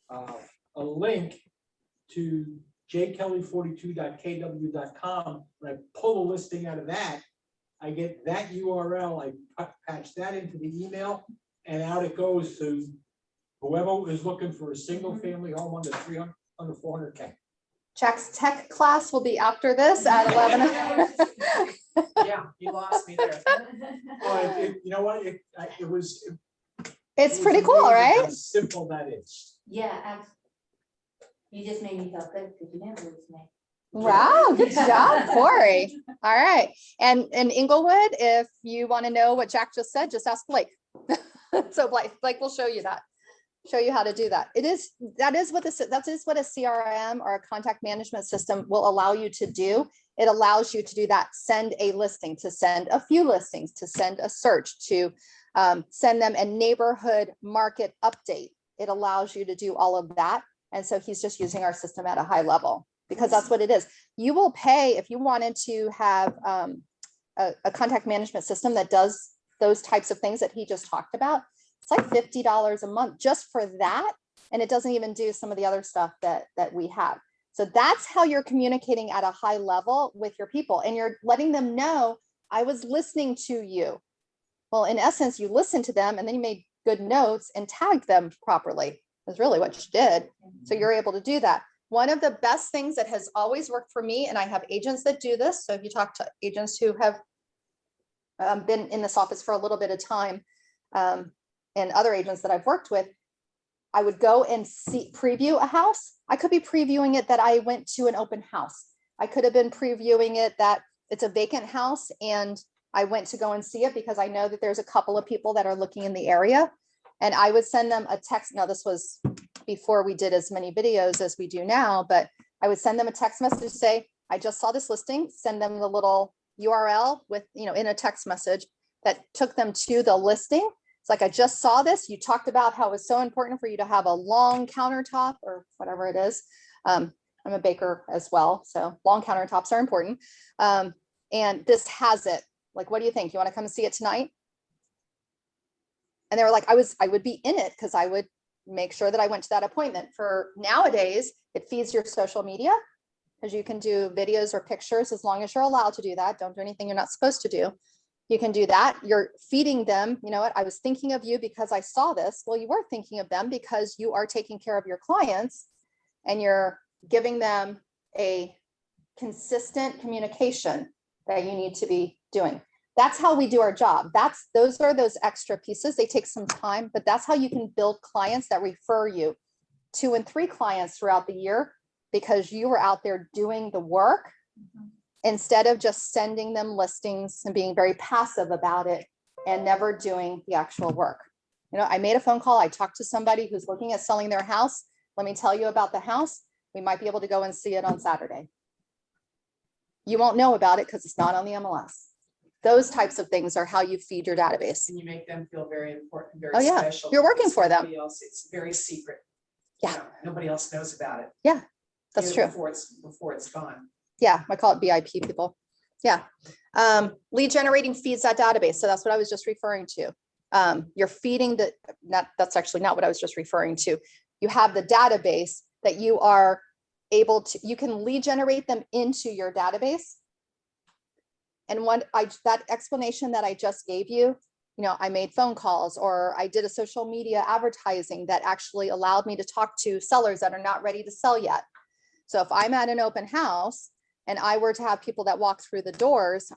a link to jkelly42.kw.com. When I pull the listing out of that, I get that URL, I patch that into the email, and out it goes to whoever is looking for a single family home under 400K. Jack's tech class will be after this at 11. Yeah, you lost me there. You know what? It was. It's it was pretty cool, amazing right? How simple that is. Yeah, you just made me feel good because you didn't lose me. Wow, good job, Corey. All right. And in Inglewood, if you want to know what Jack just said, just ask Blake. So Blake will show you that. Show you how to do that. That is what a CRM or a contact management system will allow you to do. It allows you to do that. Send a listing, to send a few listings, to send a search, to send them a neighborhood market update. it allows you to do all of that. And so he's just using our system at a high level because that's what it is. You will pay if you wanted to have a contact management system that does those types of things that he just talked about. It's like $50 a month just for that. And it doesn't even do some of the other stuff that we have. So that's how you're communicating at a high level with your people. And you're letting them know, I was listening to you. Well, in essence, you listened to them and then you made good notes and tagged them properly. Is really what you did. So you're able to do that. One of the best things that has always worked for me, and I have agents that do this. So if you talk to agents who have been in this office for a little bit of time, and other agents that I've worked with, I would go and preview a house. I could be previewing it that I went to an open house. I could have been previewing it that it's a vacant house and I went to go and see it because I know that there's a couple of people that are looking in the area. And I would send them a text. Now, this was before we did as many videos as we do now, but I would send them a text message to say, I just saw this listing, send them the little URL with, in a text message that took them to the listing. It's like, I just saw this. You talked about how it's so important for you to have a long countertop or whatever it is. I'm a baker as well, so long countertops are important. And this has it. Like, what do you think? You want to come and see it tonight? And they were like, I would be in it because I would make sure that I went to that appointment. For nowadays, it feeds your social media because you can do videos or pictures as long as you're allowed to do that. Don't do anything you're not supposed to do. You can do that. You're feeding them. You know what? I was thinking of you because I saw this. Well, you were thinking of them because you are taking care of your clients and you're giving them a consistent communication that you need to be doing. That's how we do our job. Those are those extra pieces. They take some time, but that's how you can build clients that refer you. 2 and 3 clients throughout the year because you were out there doing the work instead of just sending them listings and being very passive about it and never doing the actual work. I made a phone call. I talked to somebody who's looking at selling their house. Let me tell you about the house. We might be able to go and see it on Saturday. You won't know about it because it's not on the MLS. Those types of things are how you feed your database. And you make them feel very important, very Oh, yeah. special. You're working because for them. nobody else- It's very secret. Yeah. Nobody else knows about it. Yeah, that's Even true. Before it's gone. Yeah, I call it VIP people. Yeah. Lead generating feeds that database. So that's what I was just referring to. You're feeding that's actually not what I was just referring to. You have the database that you are able to, you can lead generate them into your database. And that explanation that I just gave you, I made phone calls or I did a social media advertising that actually allowed me to talk to sellers that are not ready to sell yet. So if I'm at an open house and I were to have people that walk through the doors,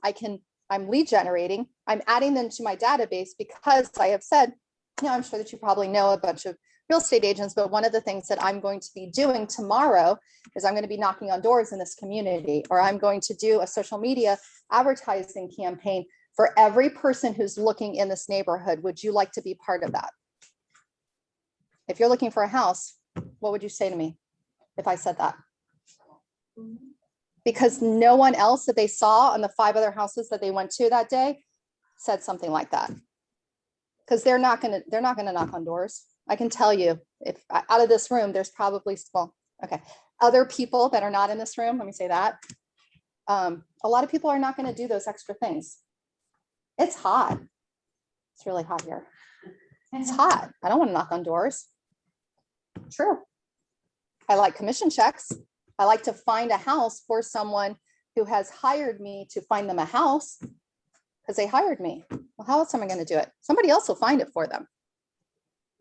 I'm lead generating, I'm adding them to my database because I have said, I'm sure that you probably know a bunch of real estate agents, but one of the things that I'm going to be doing tomorrow is I'm going to be knocking on doors in this community, or I'm going to do a social media advertising campaign for every person who's looking in this neighborhood. Would you like to be part of that? If you're looking for a house, what would you say to me if I said that? Because no one else that they saw on the 5 other houses that they went to that day said something like that. Because they're not gonna knock on doors. I can tell you, if out of this room, there's probably other people that are not in this room. Let me say that. A lot of people are not going to do those extra things. It's hot. It's really hot here. It's hot. I don't want to knock on doors. True. I like commission checks. I like to find a house for someone who has hired me to find them a house because they hired me. Well, how else am I going to do it? Somebody else will find it for them.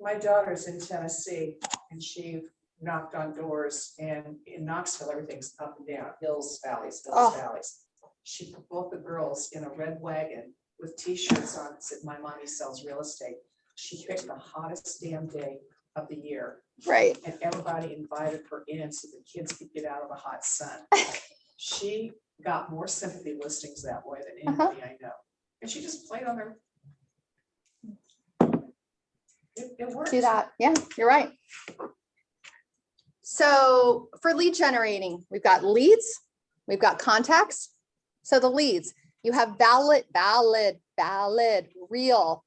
My daughter's in Tennessee and she knocked on doors, and in Knoxville, everything's up and down, hills, valleys, valleys. She put both the girls in a red wagon with t-shirts on that said, "My mommy sells real estate." She picked the hottest damn day of the year. Right. And everybody invited her in so the kids could get out of the hot sun. She got more sympathy listings that way than anybody I know. And she just played on her. It works. Do that. Yeah, you're right. So for lead generating, we've got leads, we've got contacts. So the leads, you have valid, real,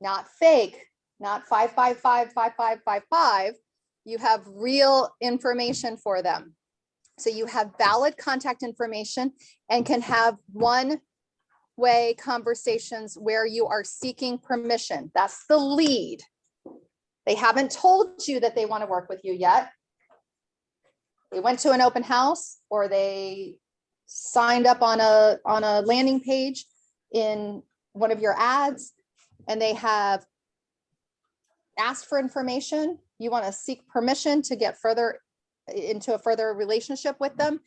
not fake, not 5555555. You have real information for them. So you have valid contact information and can have one-way conversations where you are seeking permission. That's the lead. They haven't told you that they want to work with you yet. They went to an open house or they signed up on a landing page in one of your ads and they have asked for information. You want to seek permission to get further into a further relationship with them.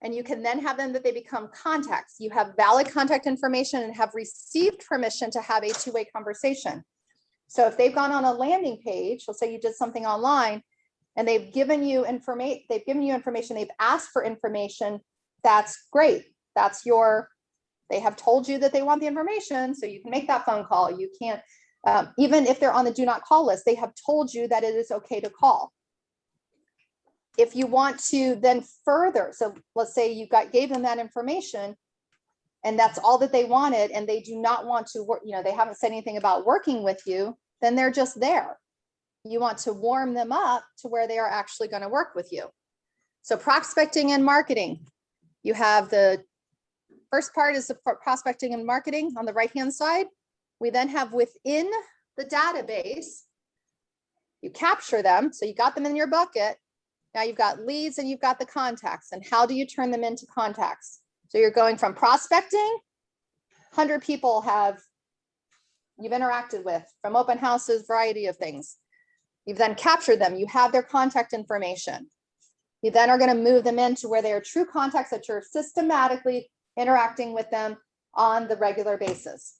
And you can then have them that they become contacts. You have valid contact information and have received permission to have a two-way conversation. So if they've gone on a landing page, let's say you did something online and they've given you information, they've asked for information, that's great. They have told you that they want the information, so you can make that phone call. You can't, even if they're on the do not call list, they have told you that it is okay to call. If you want to then further, so let's say you gave them that information and that's all that they wanted and they do not want to work, they haven't said anything about working with you, then they're just there. You want to warm them up to where they are actually going to work with you. So prospecting and marketing. You have the first part is the prospecting and marketing on the right-hand side. We then have within the database, you capture them. So you got them in your bucket. Now you've got leads and you've got the contacts. And how do you turn them into contacts? So you're going from prospecting, 100 people you've interacted with, from open houses, variety of things. You've then captured them. You have their contact information. You then are going to move them into where they are true contacts that you're systematically interacting with them on the regular basis.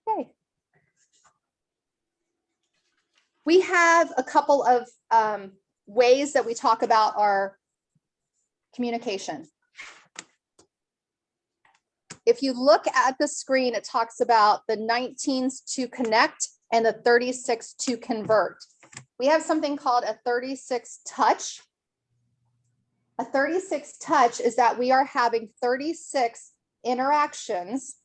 Okay. We have a couple of ways that we talk about our communication. If you look at the screen, it talks about the 19s to connect and the 36 to convert. We have something called a 36 touch. A 36 touch is that we are having 36 interactions.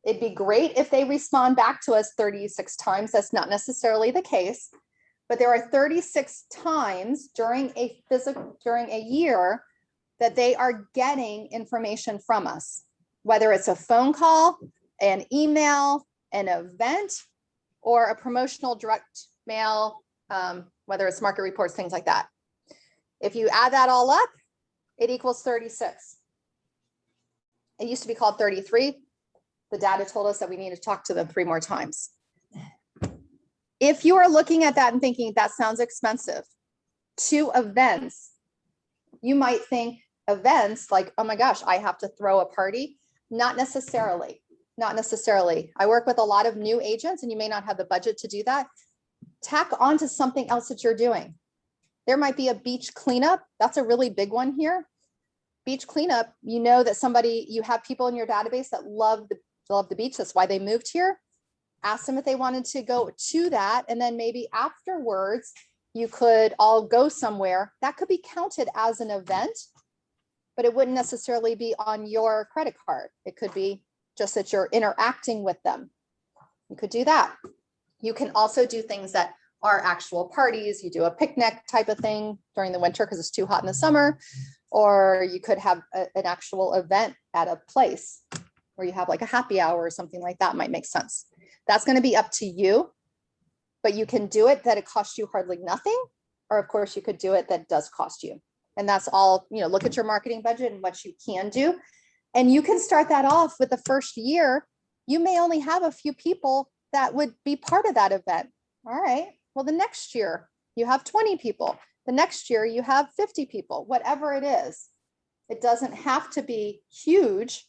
It'd be great if they respond back to us 36 times. That's not necessarily the case, but there are 36 times during a year that they are getting information from us, whether it's a phone call, an email, an event, or a promotional direct mail, whether it's market reports, things like that. If you add that all up, it equals 36. It used to be called 33. The data told us that we need to talk to them 3 more times. If you are looking at that and thinking that sounds expensive, 2 events, you might think events like, oh my gosh, I have to throw a party. Not necessarily. Not necessarily. I work with a lot of new agents and you may not have the budget to do that. Tack on to something else that you're doing. There might be a beach cleanup. That's a really big one here. Beach cleanup, you know that you have people in your database that love the beach. That's why they moved here. Ask them if they wanted to go to that. And then maybe afterwards, you could all go somewhere. That could be counted as an event, but it wouldn't necessarily be on your credit card. It could be just that you're interacting with them. You could do that. You can also do things that are actual parties. You do a picnic type of thing during the winter because it's too hot in the summer, or you could have an actual event at a place where you have like a happy hour or something like that. Might make sense. That's going to be up to you, but you can do it that it costs you hardly nothing, or of course you could do it that does cost you. And that's all, look at your marketing budget and what you can do. And you can start that off with the first year. You may only have a few people that would be part of that event. All right. Well, the next year you have 20 people. The next year you have 50 people, whatever it is. It doesn't have to be huge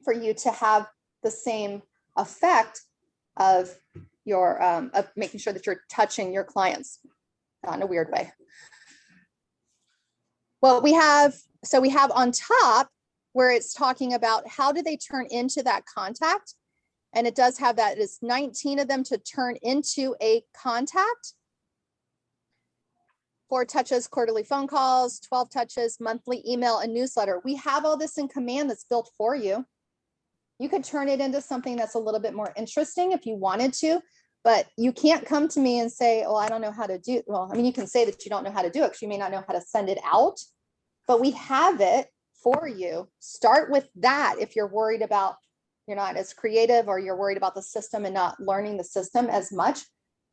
for you to have the same effect of your of making sure that you're touching your clients, not in a weird way. Well, we have on top where it's talking about how do they turn into that contact. And it does have that. It's 19 of them to turn into a contact. 4 touches, quarterly phone calls, 12 touches, monthly email and newsletter. We have all this in command that's built for you. You could turn it into something that's a little bit more interesting if you wanted to, but you can't come to me and say, oh, I don't know how to do, well, I mean, you can say that you don't know how to do it because you may not know how to send it out, but we have it for you. Start with that if you're worried about, you're not as creative or you're worried about the system and not learning the system as much.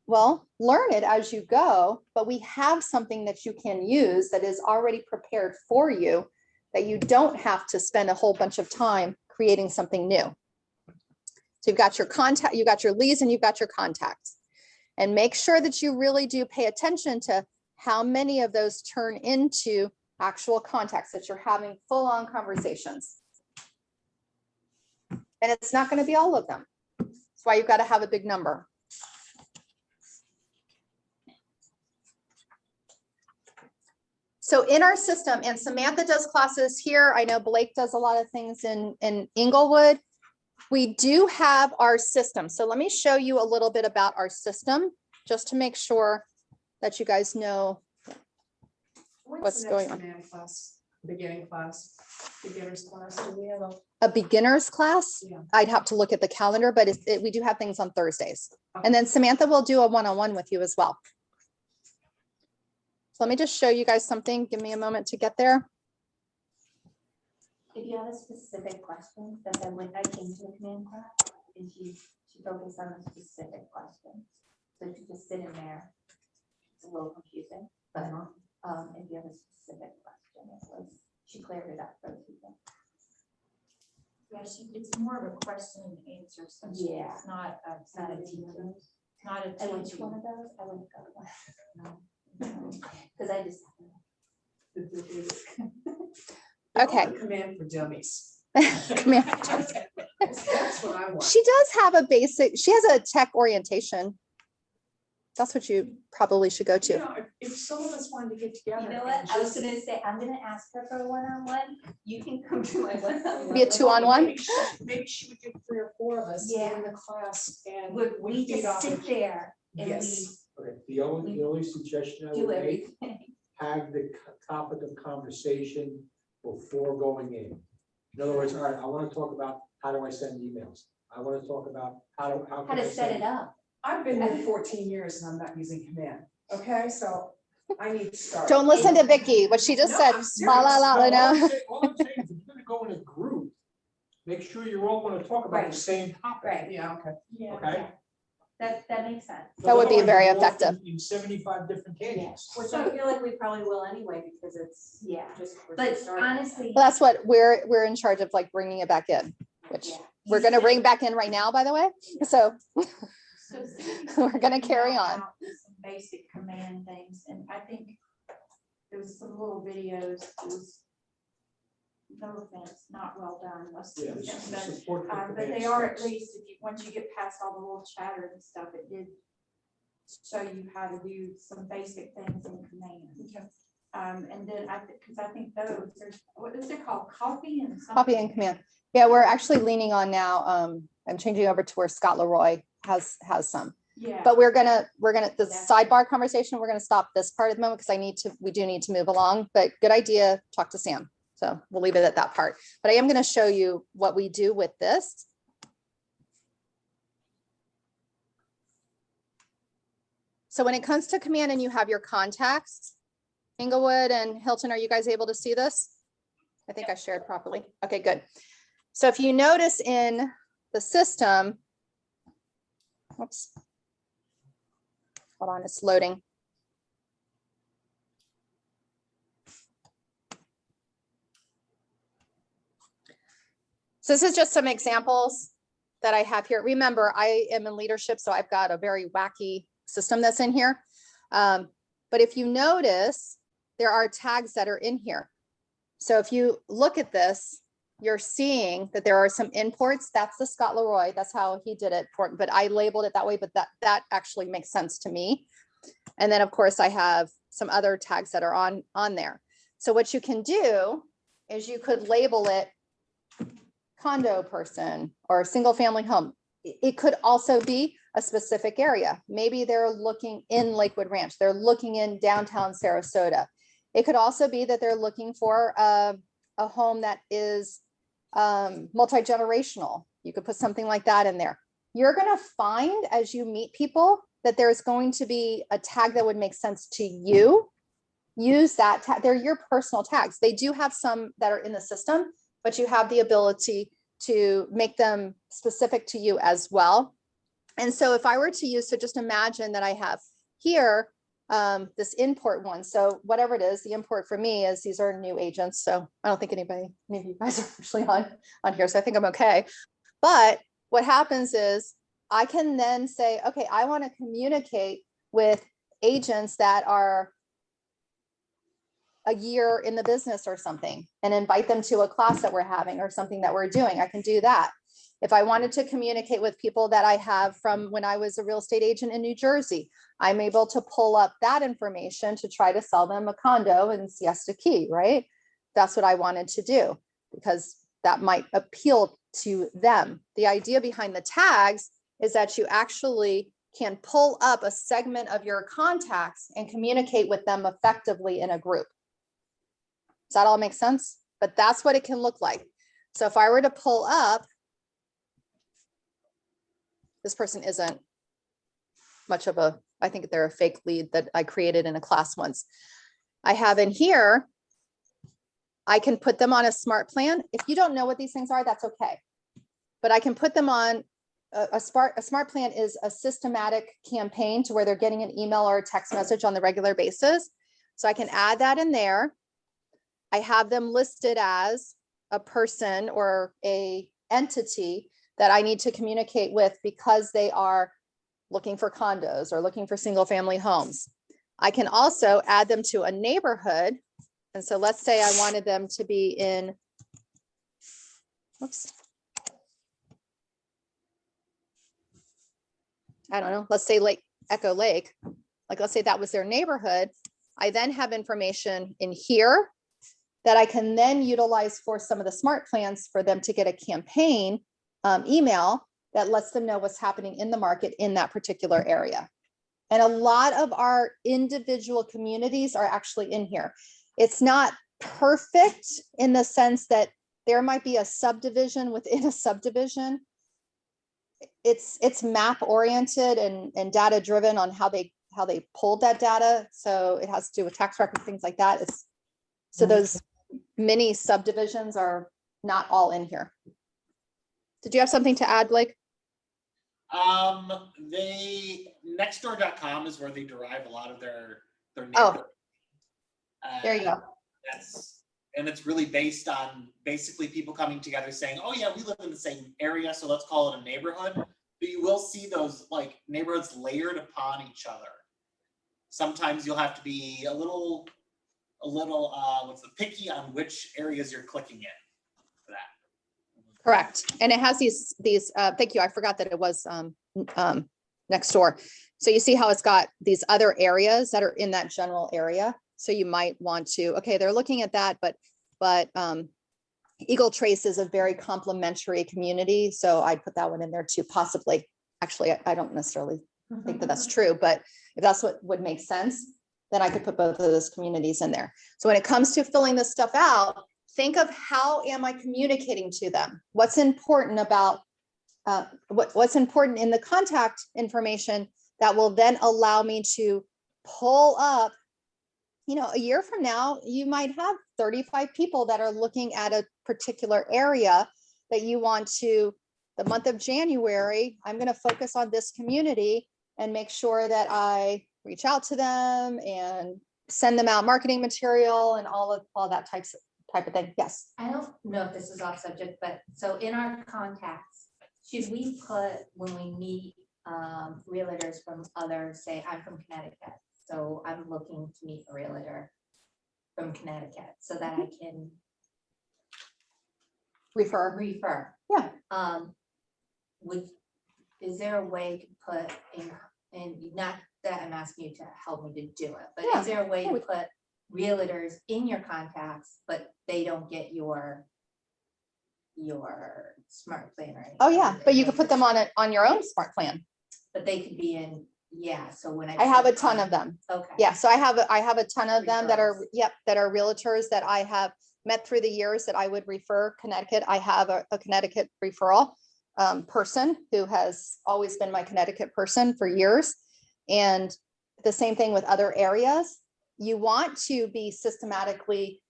Well, learn it as you go, but we have something that you can use that is already prepared for you, that you don't have to spend a whole bunch of time creating something new. So you've got your contact, you've got your leads, and you've got your contacts. And make sure that you really do pay attention to how many of those turn into actual contacts, that you're having full-on conversations. And it's not going to be all of them. That's why you've got to have a big number. So in our system, and Samantha does classes here. I know Blake does a lot of things in Inglewood. We do have our system. So let me show you a little bit about our system, just to make sure that you guys know what's the going next on. command class? Beginning class, beginners class, do we have A beginner's class? Yeah. I'd have to look at the calendar, but we do have things on Thursdays. Okay. And then Samantha will do a one-on-one with you as well. So let me just show you guys something. Give me a moment to get there. If you have a specific question, that I came to the command class and she focused on a specific question. So if you just sit in there, it's a little confusing, but if you have a specific question, she cleared it up for people. Yeah, it's more of a question and answer session. Yeah. It's not Not a a teacher. not a And which teaching. one of those? I wouldn't go to one. No. Because I just. Okay. Command for dummies. Command. That's what I want. She does have a basic, she has a tech orientation. That's what you probably should go You to. know, if some of us wanted to get together. You know and what? I was just- gonna say, I'm gonna ask her for a one-on-one. You can come to my one-on-one. Be a two-on-one? Maybe she would get 3 or 4 of us Yeah. in the class and. We feed just off sit each- there and we Okay, the only suggestion I do would make, everything. have the topic of conversation before going in. In other words, all right, I want to talk about how do I send emails? I want to talk about how How can I to set send it up. I've been there 14 years and I'm not using command. Okay, so I need to start. Don't listen to Vicky, what she just No, said. I'm serious. La, la, la, No, all I'm no. saying- all I'm saying is if you're gonna go in a group, make sure you're all gonna talk about Right. the same topic. Right, Yeah, okay. Yeah. Okay? that makes sense. That would be Otherwise, very you're off effective. In 75 different tangents. Which I feel like we probably will anyway, because it's Yeah, just. we're but just starting. honestly. Well, that's what we're in charge of, like bringing it back in, which Yeah. we're going to bring back in right now, by the way. So So Cindy's we're gonna looking carry now on. out Some basic command things, and I think there was some little videos, it was, no offense, not well done, most Yeah, of this them, is but, support for but command they are at steps. least, if you, once you get past all the little chatter and stuff, it did show you how to do some basic things in command. And then because I think those, there's, what is it called, copy and something? copy and command. Yeah, we're actually leaning on now. I'm changing over to where Scott Leroy has some. Yeah. But we're gonna, the That's- sidebar conversation, we're gonna stop this part at the moment because we do need to move along, but good idea, talk to Sam. So we'll leave it at that part. But I am gonna show you what we do with this. So when it comes to command and you have your contacts, Inglewood and Hilton, are you guys able to see this? I think I shared properly. Okay, good. So if you notice in the system, whoops. Hold on, it's loading. So this is just some examples that I have here. Remember, I am in leadership, so I've got a very wacky system that's in here. But if you notice, there are tags that are in here. So if you look at this, you're seeing that there are some imports. That's the Scott Leroy. That's how he did it for, but I labeled it that way, but that actually makes sense to me. And then of course I have some other tags that are on there. So what you can do is you could label it condo person or single family home. It could also be a specific area. Maybe they're looking in Lakewood Ranch. They're looking in downtown Sarasota. It could also be that they're looking for a home that is multi-generational. You could put something like that in there. You're gonna find as you meet people that there's going to be a tag that would make sense to you. Use that tag. They're your personal tags. They do have some that are in the system, but you have the ability to make them specific to you as well. And so if I were to use, so just imagine that I have here, this import one. So whatever it is, the import for me is these are new agents. So I don't think any of you guys are actually on here. So I think I'm okay. But what happens is I can then say, okay, I want to communicate with agents that are a year in the business or something and invite them to a class that we're having or something that we're doing. I can do that. If I wanted to communicate with people that I have from when I was a real estate agent in New Jersey, I'm able to pull up that information to try to sell them a condo in Siesta Key, right? That's what I wanted to do because that might appeal to them. The idea behind the tags is that you actually can pull up a segment of your contacts and communicate with them effectively in a group. Does that all make sense? But that's what it can look like. So if I were to pull up, this person isn't much of a, I think they're a fake lead that I created in a class once. I have in here, I can put them on a smart plan. If you don't know what these things are, that's okay. But I can put them on a smart plan is a systematic campaign to where they're getting an email or a text message on the regular basis. So I can add that in there. I have them listed as a person or a entity that I need to communicate with because they are looking for condos or looking for single family homes. I can also add them to a neighborhood. And so let's say I wanted them to be in, whoops. I don't know, let's say Echo Lake, like let's say that was their neighborhood. I then have information in here that I can then utilize for some of the smart plans for them to get a campaign email that lets them know what's happening in the market in that particular area. And a lot of our individual communities are actually in here. It's not perfect in the sense that there might be a subdivision within a subdivision. It's map oriented and data driven on how they pulled that data. So it has to do with tax records, things like that. So those mini subdivisions are not all in here. Did you have something to add, Blake? Nextdoor.com is where they derive a lot of their Oh, there you go. And it's really based on basically people coming together saying, oh yeah, we live in the same area, so let's call it a neighborhood. But you will see those like neighborhoods layered upon each other. Sometimes you'll have to be a little picky on which areas you're clicking in for that. Correct. And it has these thank you. I forgot that it was next door. So you see how it's got these other areas that are in that general area. So you might want to, okay, they're looking at that, but Eagle Trace is a very complementary community. So I'd put that one in there too, possibly. Actually, I don't necessarily think that that's true, but if that's what would make sense, then I could put both of those communities in there. So when it comes to filling this stuff out, think of how am I communicating to them? What's important about what's important in the contact information that will then allow me to pull up. You know, a year from now, you might have 35 people that are looking at a particular area that you want to, the month of January, I'm going to focus on this community and make sure that I reach out to them and send them out marketing material and all that type of thing. Yes. I don't know if this is off subject, but so in our contacts, should we put when we meet realtors from others, say I'm from Connecticut, so I'm looking to meet a realtor from Connecticut so that I can Refer. Yeah. Is there a way to put in, and not that I'm asking you to help me to do it, but Yeah. is there a way to put realtors in your contacts, but they don't get your smart plan or anything? Oh yeah, but you could put them on your own smart plan. But they could be in, yeah, so when I have a ton of them. Okay. Yeah, so I have a ton of them that are, that are realtors that I have met through the years that I would refer Connecticut. I have a Connecticut referral. person who has always been my Connecticut person for years. And the same thing with other areas. You want to be systematically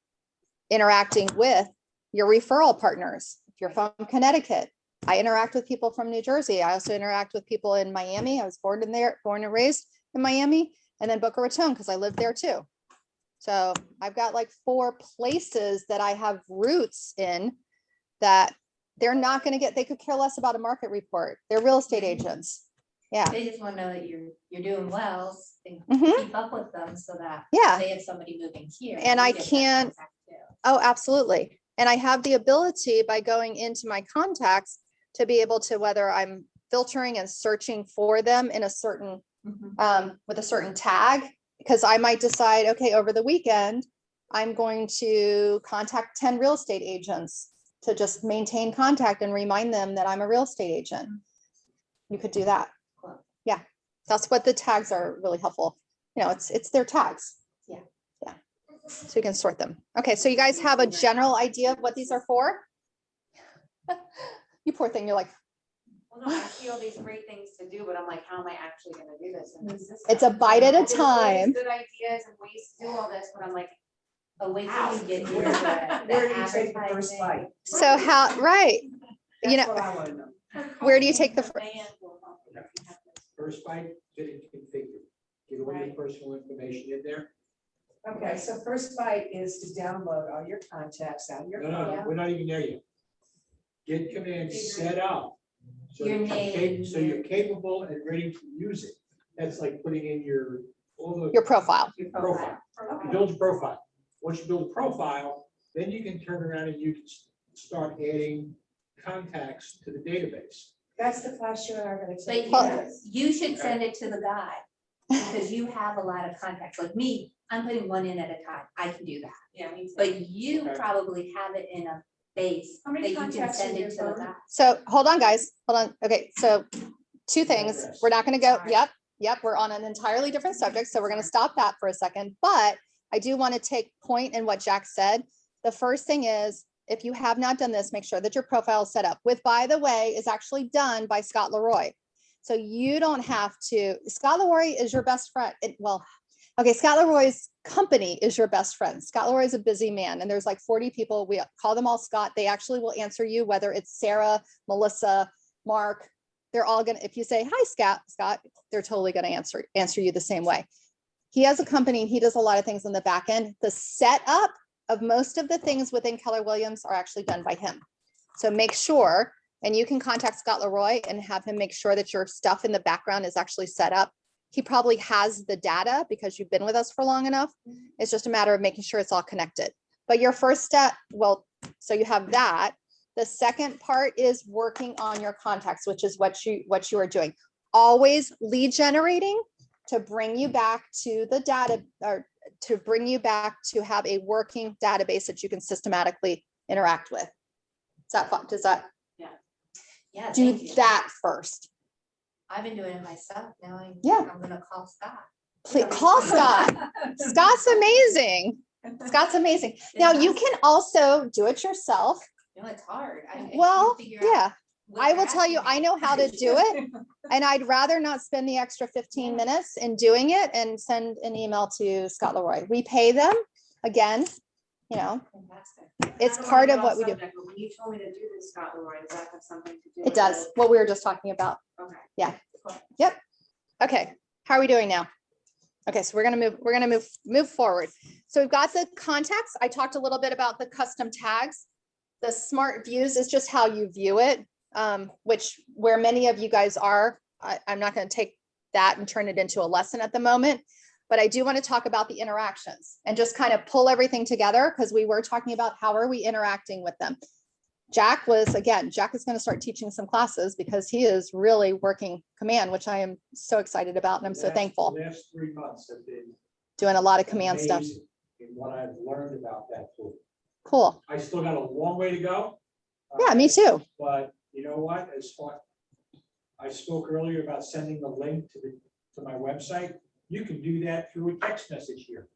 interacting with your referral partners. If you're from Connecticut, I interact with people from New Jersey. I also interact with people in Miami. I was born and raised in Miami, and then Boca Raton because I lived there too. So I've got like 4 places that I have roots in that they're not going to get, they could care less about a market report. They're real estate agents. Yeah. They just want to know that you're doing well and Mhm. keep up with them so that Yeah. they have somebody moving here. And you I get that can't- contact too. Oh, absolutely. And I have the ability by going into my contacts to be able to, whether I'm filtering and searching for them in a certain, with a certain tag, because I might decide, okay, over the weekend, I'm going to contact 10 real estate agents to just maintain contact and remind them that I'm a real estate agent. You could do that. Cool. Yeah, that's what the tags are really helpful. You know, it's their tags. Yeah. Yeah. So you can sort them. Okay, so you guys have a general idea of what these are for? You poor thing, you're like, Well, no, I see all these great things to do, but I'm like, how am I actually gonna do this? in this system? it's a bite at a There's all these time. Good ideas and ways to do all this, but I'm like, But wait Ow. till you get Where- here. Where do you take the first bite? So how, right, you That's know, what I want to know. where do you take the First bite, get it configured. Get all your personal information in there. Okay, so first bite is to download all your contacts out of your No, no, phone. we're not even there yet. Get command set up. So Your that you're name. so you're capable and ready to use it. That's like putting in all the your profile. Your profile. You build your profile. Once you build a profile, then you can turn around and you can start adding contacts to the database. That's the class you and I are gonna But take. you, Yes. you should send it to the guy, because you have a lot of contacts, like me, I'm putting one in at a time, I can do that. Yeah, me too. But you Okay. probably have it in a base How that many you can contacts send in it to your the phone? guy. So hold on, guys, hold on. Okay, so 2 things. We're not gonna go, Sorry. yep, we're on an entirely different subject, so we're gonna stop that for a second. But I do want to take point in what Jack said. The first thing is, if you have not done this, make sure that your profile is set up with, by the way, is actually done by Scott Leroy. So you don't have to, Scott Leroy is your best friend. Well, okay, Scott Leroy's company is your best friend. Scott Leroy is a busy man, and there's like 40 people. We call them all Scott. They actually will answer you, whether it's Sarah, Melissa, Mark. They're all gonna, if you say, hi, Scott, they're totally gonna answer you the same way. He has a company, and he does a lot of things on the back end. The setup of most of the things within Keller Williams are actually done by him. So make sure, and you can contact Scott Leroy and have him make sure that your stuff in the background is actually set up. He probably has the data because you've been with us for long enough. It's just a matter of making sure it's all connected. But your first step, well, so you have that. The second part is working on your contacts, which is what you are doing. Always lead generating to bring you back to the data, or to bring you back to have a working database that you can systematically interact with. Does that Yeah, do thank you. that first? I've been doing it myself, now Yeah. I'm gonna call Scott. Please call Scott. Scott's amazing. Scott's amazing. Now you can also do it yourself. You know, it's hard. I can't Well, figure out yeah, what I they're will tell you, asking I me. know how to do it. And I'd rather not spend the extra 15 minutes in doing it and send an email to Scott Leroy. We pay them, again, you know, Fantastic. it's I don't part wanna of get what off we do. subject, but When you told me to do this, Scott Leroy, does that have something to do? It with does, what we were just talking about. Okay. Yep. Okay, how are we doing now? Okay, so we're gonna move forward. So we've got the contacts. I talked a little bit about the custom tags. The smart views is just how you view it, which where many of you guys are. I'm not gonna take that and turn it into a lesson at the moment, but I do want to talk about the interactions and just kind of pull everything together, because we were talking about how are we interacting with them. Jack is going to start teaching some classes because he is really working command, which I am so excited about. And I'm so thankful. The last 3 months have been Doing a lot of command stuff. amazing in what I've learned about that tool. Cool. I still got a long way to go. Yeah, me too. But you know what, I spoke earlier about sending the link to my website. You can do that through a text message here.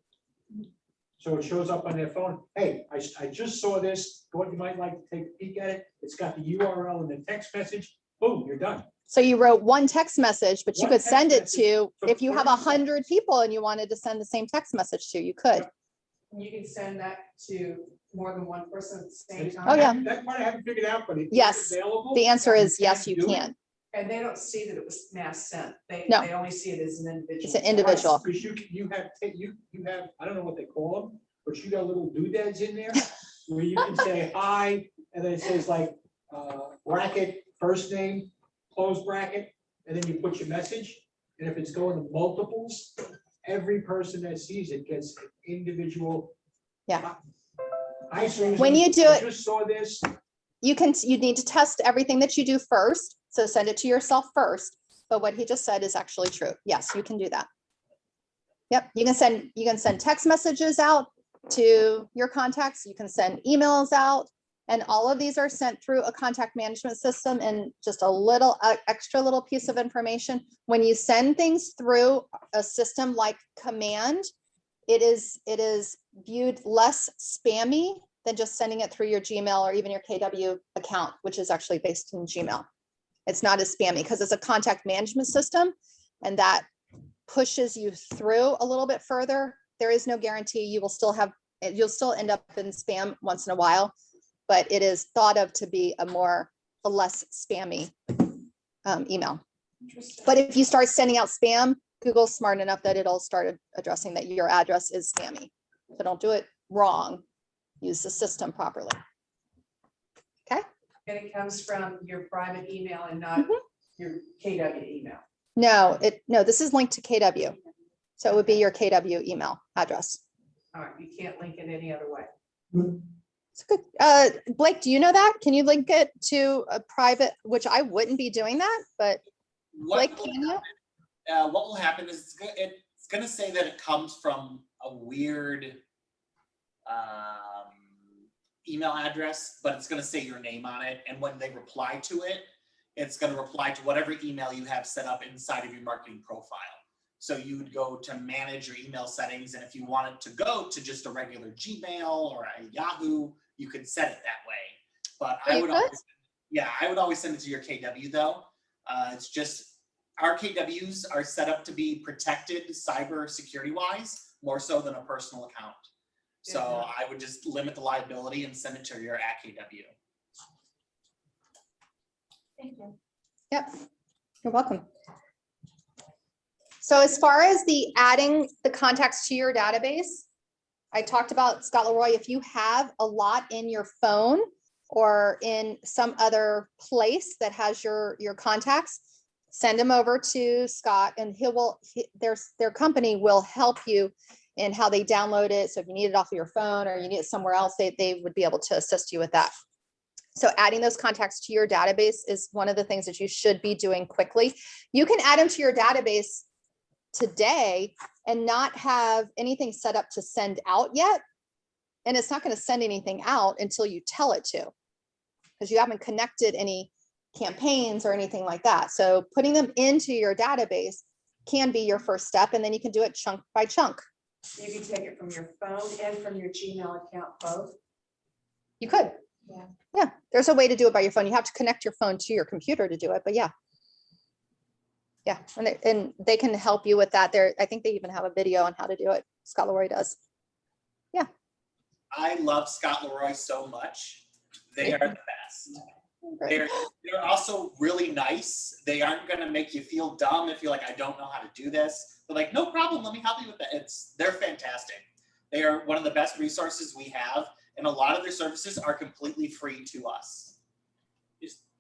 So it shows up on their phone. Hey, I just saw this, thought you might like to take a peek at it. It's got the URL in the text message. boom, you're done. So you wrote one text message, but you One could send it text to, took if you have 30 100 people and you wanted to send the same text message to, you could. You can send that to more than one person at the same And time. Oh, yeah. That part I haven't figured out, but it's Yes, available. The answer is You yes, can you do it. can. And they don't see that it was mass sent. They, No. they only see it as an individual. It's an individual. Because you have, I don't know what they call them, but you got little doodads in there where you can say hi, and then it says like, bracket, first name, close bracket, and then you put your message. And if it's going to multiples, every person that sees it gets an individual. Yeah. Hi, Susan, When you do I it- just saw this. You need to test everything that you do first. So send it to yourself first. But what he just said is actually true. Yes, you can do that. Yep, you can send text messages out to your contacts. You can send emails out. And all of these are sent through a contact management system. And just a little extra little piece of information. When you send things through a system like Command, it is viewed less spammy than just sending it through your Gmail or even your KW account, which is actually based in Gmail. It's not as spammy because it's a contact management system, and that pushes you through a little bit further. There is no guarantee you'll still end up in spam once in a while, but it is thought of to be a less spammy email. But if you start sending out spam, Google's smart enough that it'll start addressing that your address is spammy. So don't do it wrong. Use the system properly. Okay. And it comes from your private email and not your KW email. No, this is linked to KW. So it would be your KW email address. All right, you can't link it any other way. It's good. Blake, do you know that? Can you link it to a private, which I wouldn't be doing that, but Blake, can you? What will happen is it's gonna say that it comes from a weird email address, but it's gonna say your name on it. And when they reply to it, it's gonna reply to whatever email you have set up inside of your marketing profile. So you would go to manage your email settings. And if you want it to go to just a regular Gmail or a Yahoo, you could set it that way. But I would always send it to your KW though. It's just, our KWs are set up to be protected cyber security wise, more so than a personal account. So I would just limit the liability and send it to your @KW. Thank you. Yep, you're welcome. So as far as the adding the contacts to your database, I talked about Scott Leroy. If you have a lot in your phone or in some other place that has your contacts, send them over to Scott, and their company will help you in how they download it. So if you need it off of your phone or you need it somewhere else, they would be able to assist you with that. So adding those contacts to your database is one of the things that you should be doing quickly. You can add them to your database today and not have anything set up to send out yet. And it's not going to send anything out until you tell it to, because you haven't connected any campaigns or anything like that. So putting them into your database can be your first step, and then you can do it chunk by chunk. You can take it from your phone and from your Gmail account both. You could. Yeah, there's a way to do it by your phone. You have to connect your phone to your computer to do it, but yeah. Yeah, and they can help you with that. I think they even have a video on how to do it. Scott Leroy does. Yeah. I love Scott Leroy so much. They are the best. Great. They're also really nice. They aren't gonna make you feel dumb if you're like, I don't know how to do this. They're like, no problem, let me help you with that. They're fantastic. They are one of the best resources we have, and a lot of their services are completely free to us.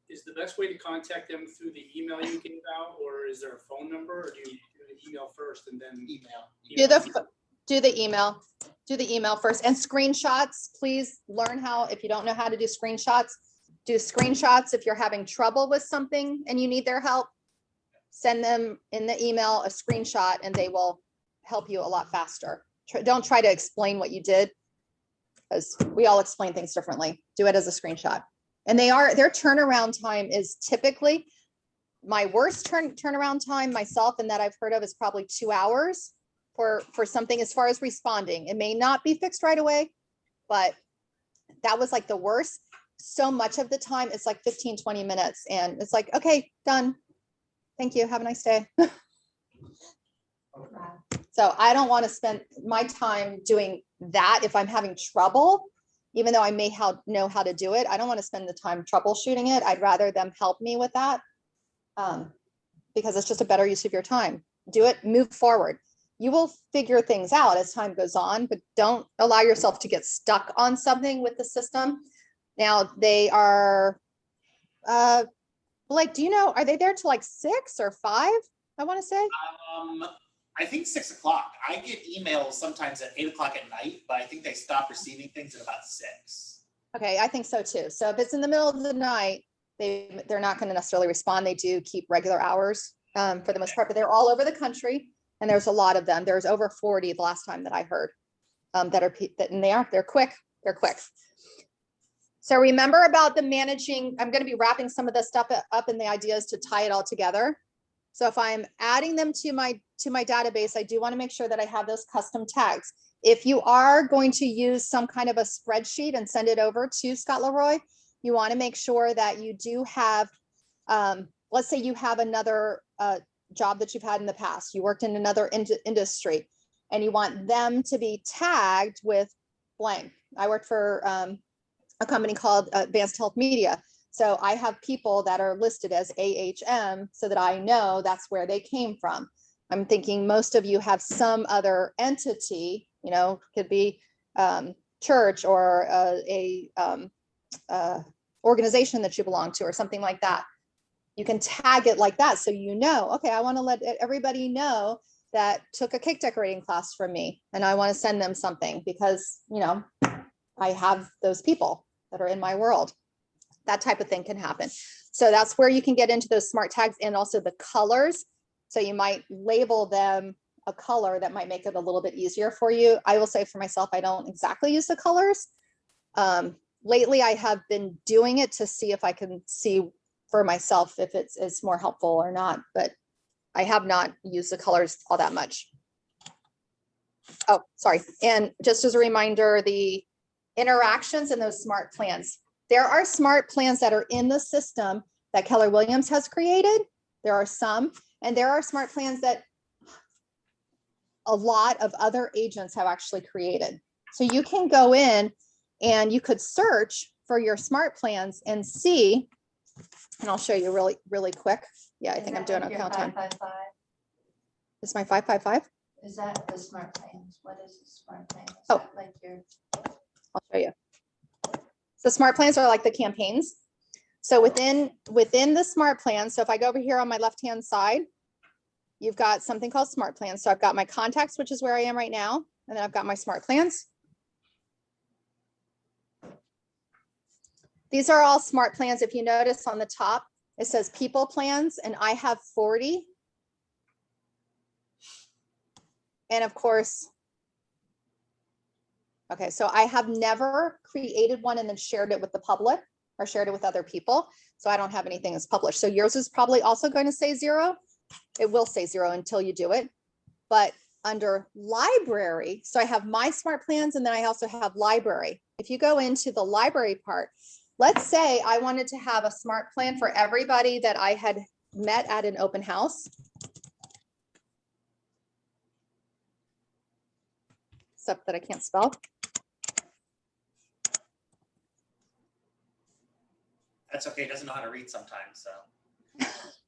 Is the best way to contact them through the email you gave out, or is there a phone number, or do you do the email first and then Email. Do the email. Do the email first, and screenshots. Please learn how. If you don't know how to do screenshots, do screenshots. If you're having trouble with something and you need their help, send them in the email a screenshot, and they will help you a lot faster. Don't try to explain what you did, because we all explain things differently. Do it as a screenshot. And their turnaround time is typically, my worst turnaround time myself, and that I've heard of, is probably 2 hours for something as far as responding. It may not be fixed right away, but that was like the worst. so much of the time, it's like 15, 20 minutes and it's like, okay, done. Thank you. Have a nice day. So I don't want to spend my time doing that if I'm having trouble, even though I may know how to do it. I don't want to spend the time troubleshooting it. I'd rather them help me with that because it's just a better use of your time. Do it, move forward. You will figure things out as time goes on, but don't allow yourself to get stuck on something with the system. Now they are, Blake, do you know, are they there till like 6 or 5? I want to say. I think 6 o'clock. I get emails sometimes at 8 o'clock at night, but I think they stop receiving things at about 6. Okay, I think so too. So if it's in the middle of the night, they're not going to necessarily respond. They do keep regular hours for the most part, but they're all over the country, and there's a lot of them. There's over 40 the last time that I heard and they're quick. They're quick. So remember about the managing. I'm going to be wrapping some of this stuff up in the ideas to tie it all together. So if I'm adding them to my database, I do want to make sure that I have those custom tags. If you are going to use some kind of a spreadsheet and send it over to Scott Leroy, you want to make sure that you do have, let's say you have another job that you've had in the past. You worked in another industry and you want them to be tagged with blank. I worked for a company called Advanced Health Media. So I have people that are listed as AHM so that I know that's where they came from. I'm thinking most of you have some other entity, could be church or a organization that you belong to or something like that. You can tag it like that. So okay, I want to let everybody know that took a cake decorating class from me and I want to send them something because, I have those people that are in my world. That type of thing can happen. So that's where you can get into those smart tags and also the colors. So you might label them a color that might make it a little bit easier for you. I will say for myself, I don't exactly use the colors. Lately, I have been doing it to see if I can see for myself if it's more helpful or not, but I have not used the colors all that much. Oh, sorry. And just as a reminder, the interactions in those smart plans. There are smart plans that are in the system that Keller Williams has created. There are some, and there are smart plans that a lot of other agents have actually created. So you can go in and you could search for your smart plans and see, and I'll show you really, really quick. Yeah, I think I'm doing okay on time. 555? Is my 555? Is that the smart plans? What is the smart plan? Is Oh. that like your? I'll show you. The smart plans are like the campaigns. So within the smart plan, so if I go over here on my left-hand side, you've got something called smart plans. So I've got my contacts, which is where I am right now. And then I've got my smart plans. These are all smart plans. If you notice on the top, it says people plans, and I have 40. And of course, okay, so I have never created one and then shared it with the public or shared it with other people. So I don't have anything that's published. So yours is probably also going to say 0. It will say 0 until you do it. But under library, so I have my smart plans and then I also have library. If you go into the library part, let's say I wanted to have a smart plan for everybody that I had met at an open house. Stuff that I can't spell. That's okay. He doesn't know how to read sometimes, so.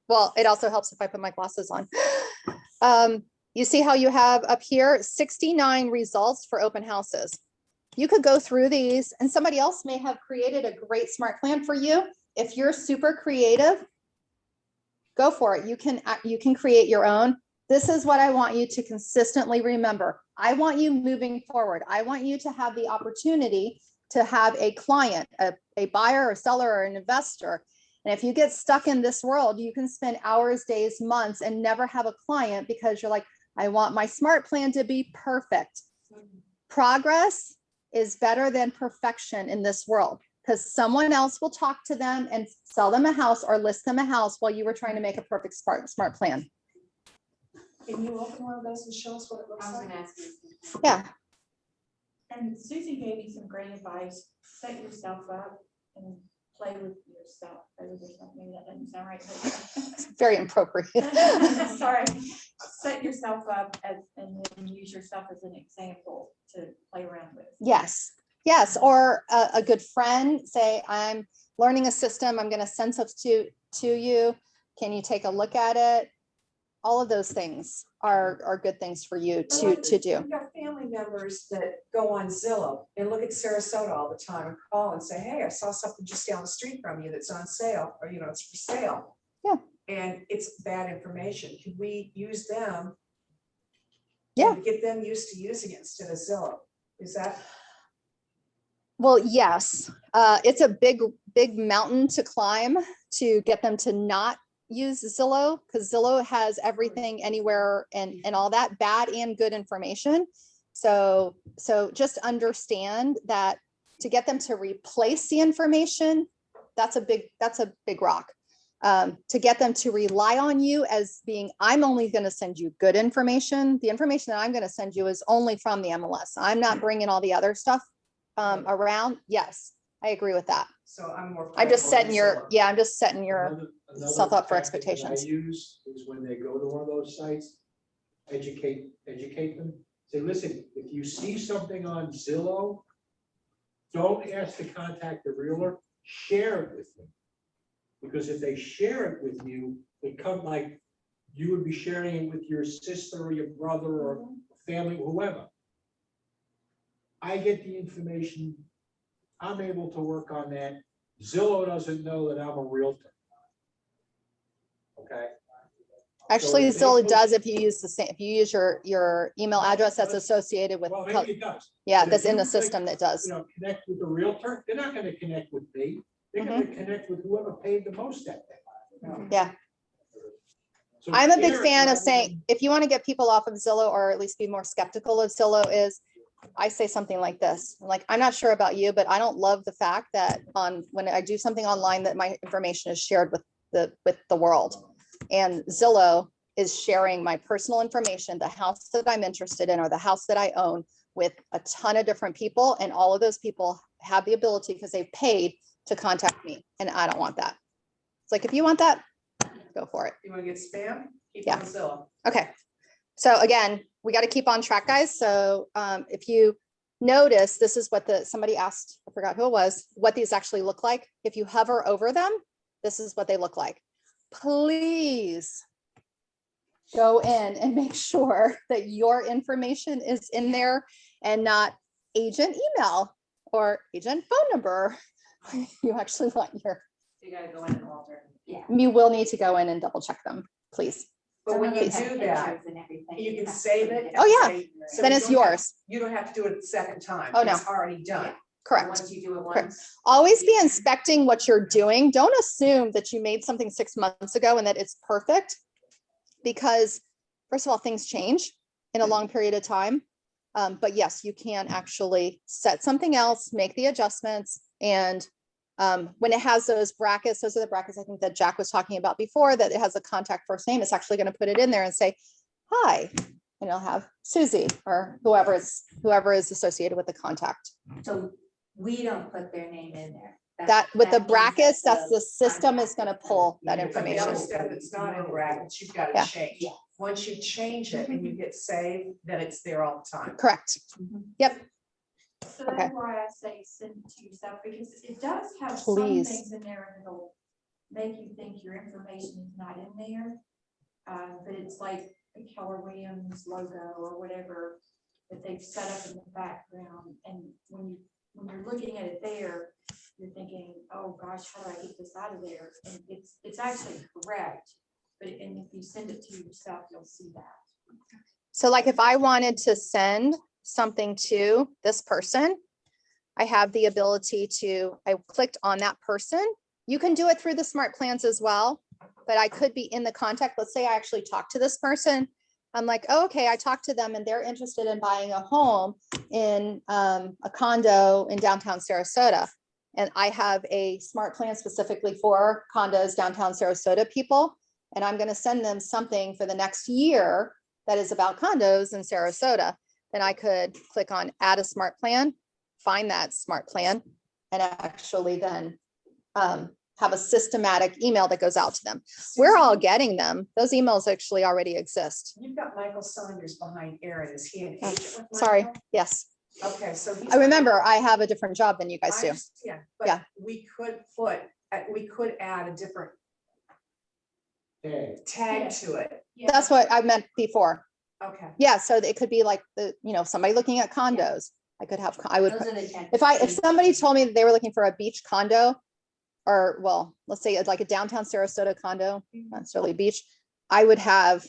Well, it also helps if I put my glasses on. You see how you have up here 69 results for open houses. You could go through these and somebody else may have created a great smart plan for you. If you're super creative, go for it. You can create your own. This is what I want you to consistently remember. I want you moving forward. I want you to have the opportunity to have a client, a buyer or seller or an investor. And if you get stuck in this world, you can spend hours, days, months and never have a client because you're like, I want my smart plan to be perfect. Progress is better than perfection in this world because someone else will talk to them and sell them a house or list them a house while you were trying to make a perfect smart plan. Can you open one of those and show us what it looks I was like? gonna ask you. Yeah. And Susie gave me some great advice. Set yourself up and play with yourself. Play with yourself, maybe that doesn't sound right, but Very inappropriate. sorry. Set yourself up as, and then use yourself as an example to play around with. Yes, yes, or a good friend, say, I'm learning a system, I'm gonna send stuff to you. Can you take a look at it? All of those things are good things for you to do. We've got family members that go on Zillow and look at Sarasota all the time and call and say, hey, I saw something just down the street from you that's on sale, or, it's for sale. Yeah. And it's bad information. Can we use them? Yeah. and Get them used to using it instead of Zillow. Is that? Well, yes, it's a big mountain to climb to get them to not use Zillow, because Zillow has everything, anywhere, and all that bad and good information. So just understand that to get them to replace the information, that's a big rock. To get them to rely on you as being, I'm only going to send you good information. The information that I'm going to send you is only from the MLS. I'm not bringing all the other stuff around. Yes, I agree with that. So I'm more. I'm just setting Zillow. I'm just setting your Another self up for tactic that expectations. I use is when they go to one of those sites, educate them. Say, listen, if you see something on Zillow, don't ask to contact the realtor, share it with them. Because if they share it with you, it comes like you would be sharing it with your sister or your brother or family, whoever. I get the information, I'm able to work on that. Zillow doesn't know that I'm a realtor. Okay? Actually, if they Zillow put- does if you use your email address that's associated with. Well, maybe it does. Yeah, But if that's in you the click, system that does. Connect with the realtor, they're not gonna connect with me. They're gonna connect with whoever paid the most that day. Yeah. So I'm a big share it fan of rather saying, than- if you want to get people off of Zillow, or at least be more skeptical of Zillow, is I say something like this, like, I'm not sure about you, but I don't love the fact that when I do something online, that my information is shared with the world. And Zillow is sharing my personal information, the house that I'm interested in, or the house that I own, with a ton of different people. And all of those people have the ability, because they've paid, to contact me. And I don't want that. It's like, if you want that, go for it. You want to get spam? Keep Yeah. on Zillow. Okay. So again, we got to keep on track, guys. So if you notice, this is what somebody asked, I forgot who it was, what these actually look like. If you hover over them, this is what they look like. Please go in and make sure that your information is in there and not agent email or agent phone number. You actually want You gotta go in and alter. Yeah. you will need to go in and double check them, please. But Some when of you them have do that, pictures and everything. you can have to save put it. Oh, yeah. in. So Then you it's don't have- yours. You don't have to do it the second time. Oh, no. It's already done. Correct. Once you do it Correct. once. Always be inspecting what you're doing. Don't assume that you made something 6 months ago and that it's perfect. Because first of all, things change in a long period of time. But yes, you can actually set something else, make the adjustments. And when it has those brackets, those are the brackets I think that Jack was talking about before, that it has a contact first name. It's actually going to put it in there and say, hi, and it'll have Susie or whoever is associated with the contact. So we don't put their name in there. That with the means that brackets, that's the system is contact going to is pull that But the other information. stuff that's not in brackets, you've got Yeah. to change. Yeah. Once you change it and you hit save, then it's there all the time. Correct. Yep. So Okay. that's why I say send it to yourself, because it does have some Please. things in there that'll make you think your information is not in there. But it's like a Keller Williams logo or whatever that they've set up in the background. And when you're looking at it there, you're thinking, oh gosh, how do I get this out of there? And it's actually correct. And if you send it to yourself, you'll see that. So like if I wanted to send something to this person, I have the ability to, I clicked on that person. You can do it through the smart plans as well, but I could be in the contact. Let's say I actually talked to this person. I'm like, oh, okay, I talked to them and they're interested in buying a home in a condo in downtown Sarasota. And I have a smart plan specifically for condos downtown Sarasota people. And I'm going to send them something for the next year that is about condos in Sarasota. Then I could click on add a smart plan, find that smart plan, and actually then have a systematic email that goes out to them. We're all getting them. Those emails actually already exist. You've got Michael Saunders behind Aaron. Is he an Oh, agent with Sorry, Michael? yes. Okay, so. he's I not- remember I have a different job than you guys I do. understand, Yeah. but we could add a different Okay. tag to it. Yeah. That's what I meant before. Okay. Yeah, so it could be like somebody looking at condos. I could have, I would, Those are the tax if somebody told me that they were looking for a beach condo, or well, let's say it's like a downtown Sarasota condo, not necessarily a beach, I would have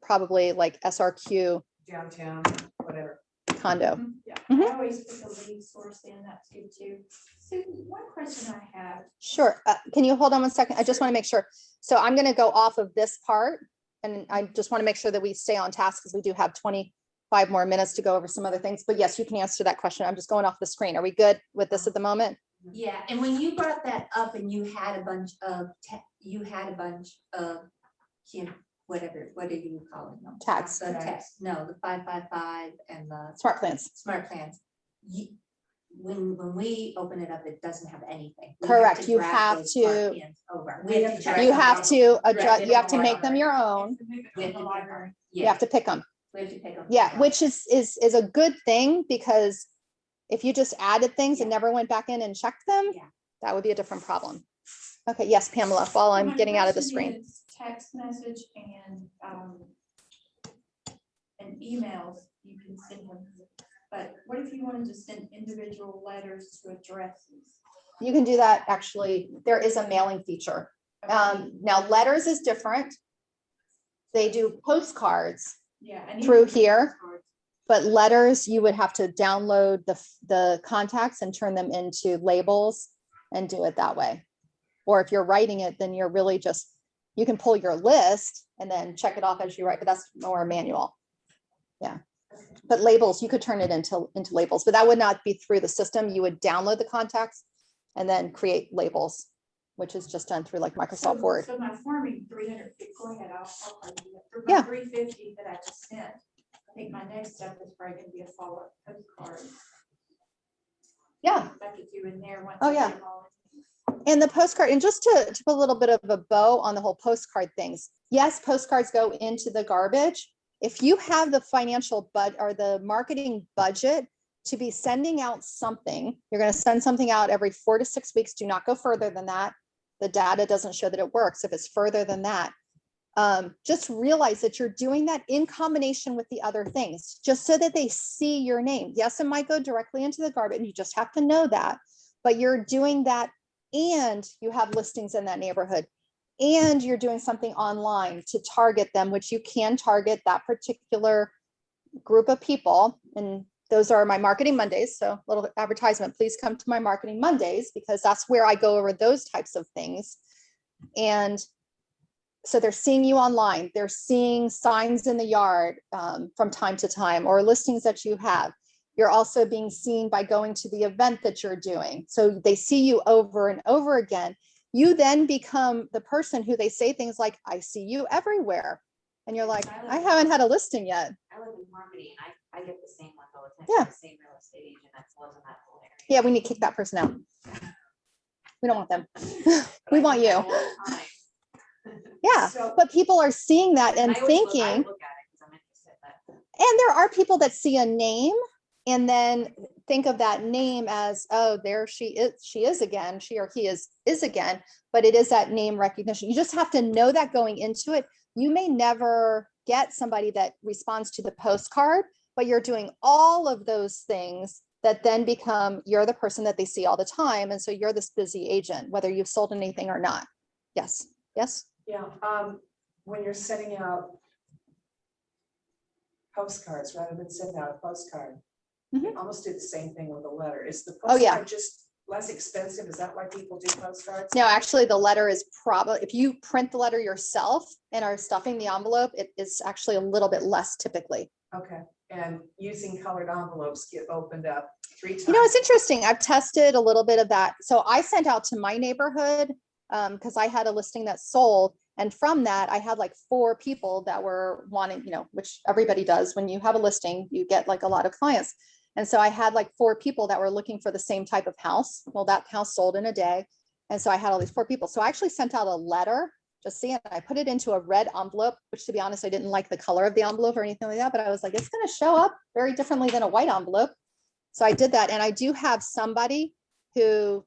probably like SRQ Downtown, whatever. condo. Yeah, Mhm. I always put the lead source in, that's good too. Susan, one question I have, Sure. Can you hold on 1 second? I just want to make sure. So I'm going to go off of this part, and I just want to make sure that we stay on task because we do have 25 more minutes to go over some other things. But yes, you can answer that question. I'm just going off the screen. Are we good with this at the moment? Yeah, and when you brought that up and you had a bunch of, whatever, what are you calling them? Tags. The tags, no, the 555 and the Smart plans. smart plans. When we open it up, it doesn't have anything. We Correct. to You drag have those smart to- plans over. We have to drag drag You them have over. to Right, adjust, you have to in the make them your own. to move it We have from the to pick library. them. You have to pick them. We have to pick them. Yeah, which is a good thing because if you just added things and Yeah. never went back in and checked them, Yeah. that would be a different problem. Okay, yes, Pamela, while I'm My getting out of the question screen. is Text message and emails, you can send them. But what if you wanted to send individual letters to addresses? You can do that, actually. There is a mailing feature. Now letters is different. They do postcards, Yeah. and through even here. postcards. but letters, you would have to download the contacts and turn them into labels and do it that way. Or if you're writing it, then you're really just, you can pull your list and then check it off as you write, but that's more manual. Yeah. But labels, you could turn it into labels, but that would not be through the system. You would download the contacts and then create labels, which is just done through like Microsoft So- Word. So my forming 300, go ahead, I'll do that. For Yeah. my 350 that I just sent, I think my next step is probably gonna be a follow-up postcard. Yeah. I could do in there once. Oh, I yeah. get them all. And the postcard, and just to put a little bit of a bow on the whole postcard things. Yes, postcards go into the garbage. If you have the financial or the marketing budget to be sending out something, you're going to send something out every 4 to 6 weeks. Do not go further than that. The data doesn't show that it works if it's further than that. Just realize that you're doing that in combination with the other things, just so that they see your name. Yes, it might go directly into the garbage. You just have to know that, but you're doing that and you have listings in that neighborhood and you're doing something online to target them, which you can target that particular group of people. And those are my marketing Mondays. So a little advertisement, please come to my marketing Mondays, because that's where I go over those types of things. And so they're seeing you online, they're seeing signs in the yard from time to time, or listings that you have. You're also being seen by going to the event that you're doing. So they see you over and over again. You then become the person who they say things like, I see you everywhere. And you're like, I haven't had a listing yet. I live in Harmony and I get the same ones all the time. Yeah. The same real estate agent that's lives in that whole area. Yeah, we need to kick that person out. We don't want them. But We I want do that you. all the time. Yeah, So- but people are seeing that and I always look- I thinking, look at it because I'm interested, but and there are people that see a name and then think of that name as, oh, there she is again, she or he is again, but it is that name recognition. You just have to know that going into it. You may never get somebody that responds to the postcard, but you're doing all of those things that then become, you're the person that they see all the time. And so you're this busy agent, whether you've sold anything or not. Yes, yes. Yeah, when you're sending out postcards, rather than sending out a postcard, you almost do the same thing with a letter. Is the Oh, yeah. postcard just less expensive? Is that why people do postcards? No, actually, the letter is probably, if you print the letter yourself and are stuffing the envelope, it is actually a little bit less typically. Okay, and using colored envelopes get opened up 3 times. You know, it's interesting. I've tested a little bit of that. So I sent out to my neighborhood because I had a listing that sold. And from that, I had like 4 people that were wanting, which everybody does. When you have a listing, you get like a lot of clients. And so I had like 4 people that were looking for the same type of house. Well, that house sold in a day. And so I had all these poor people. So I actually sent out a letter, just seeing it. I put it into a red envelope, which to be honest, I didn't like the color of the envelope or anything like that, but I was like, it's going to show up very differently than a white envelope. So I did that. And I do have somebody who,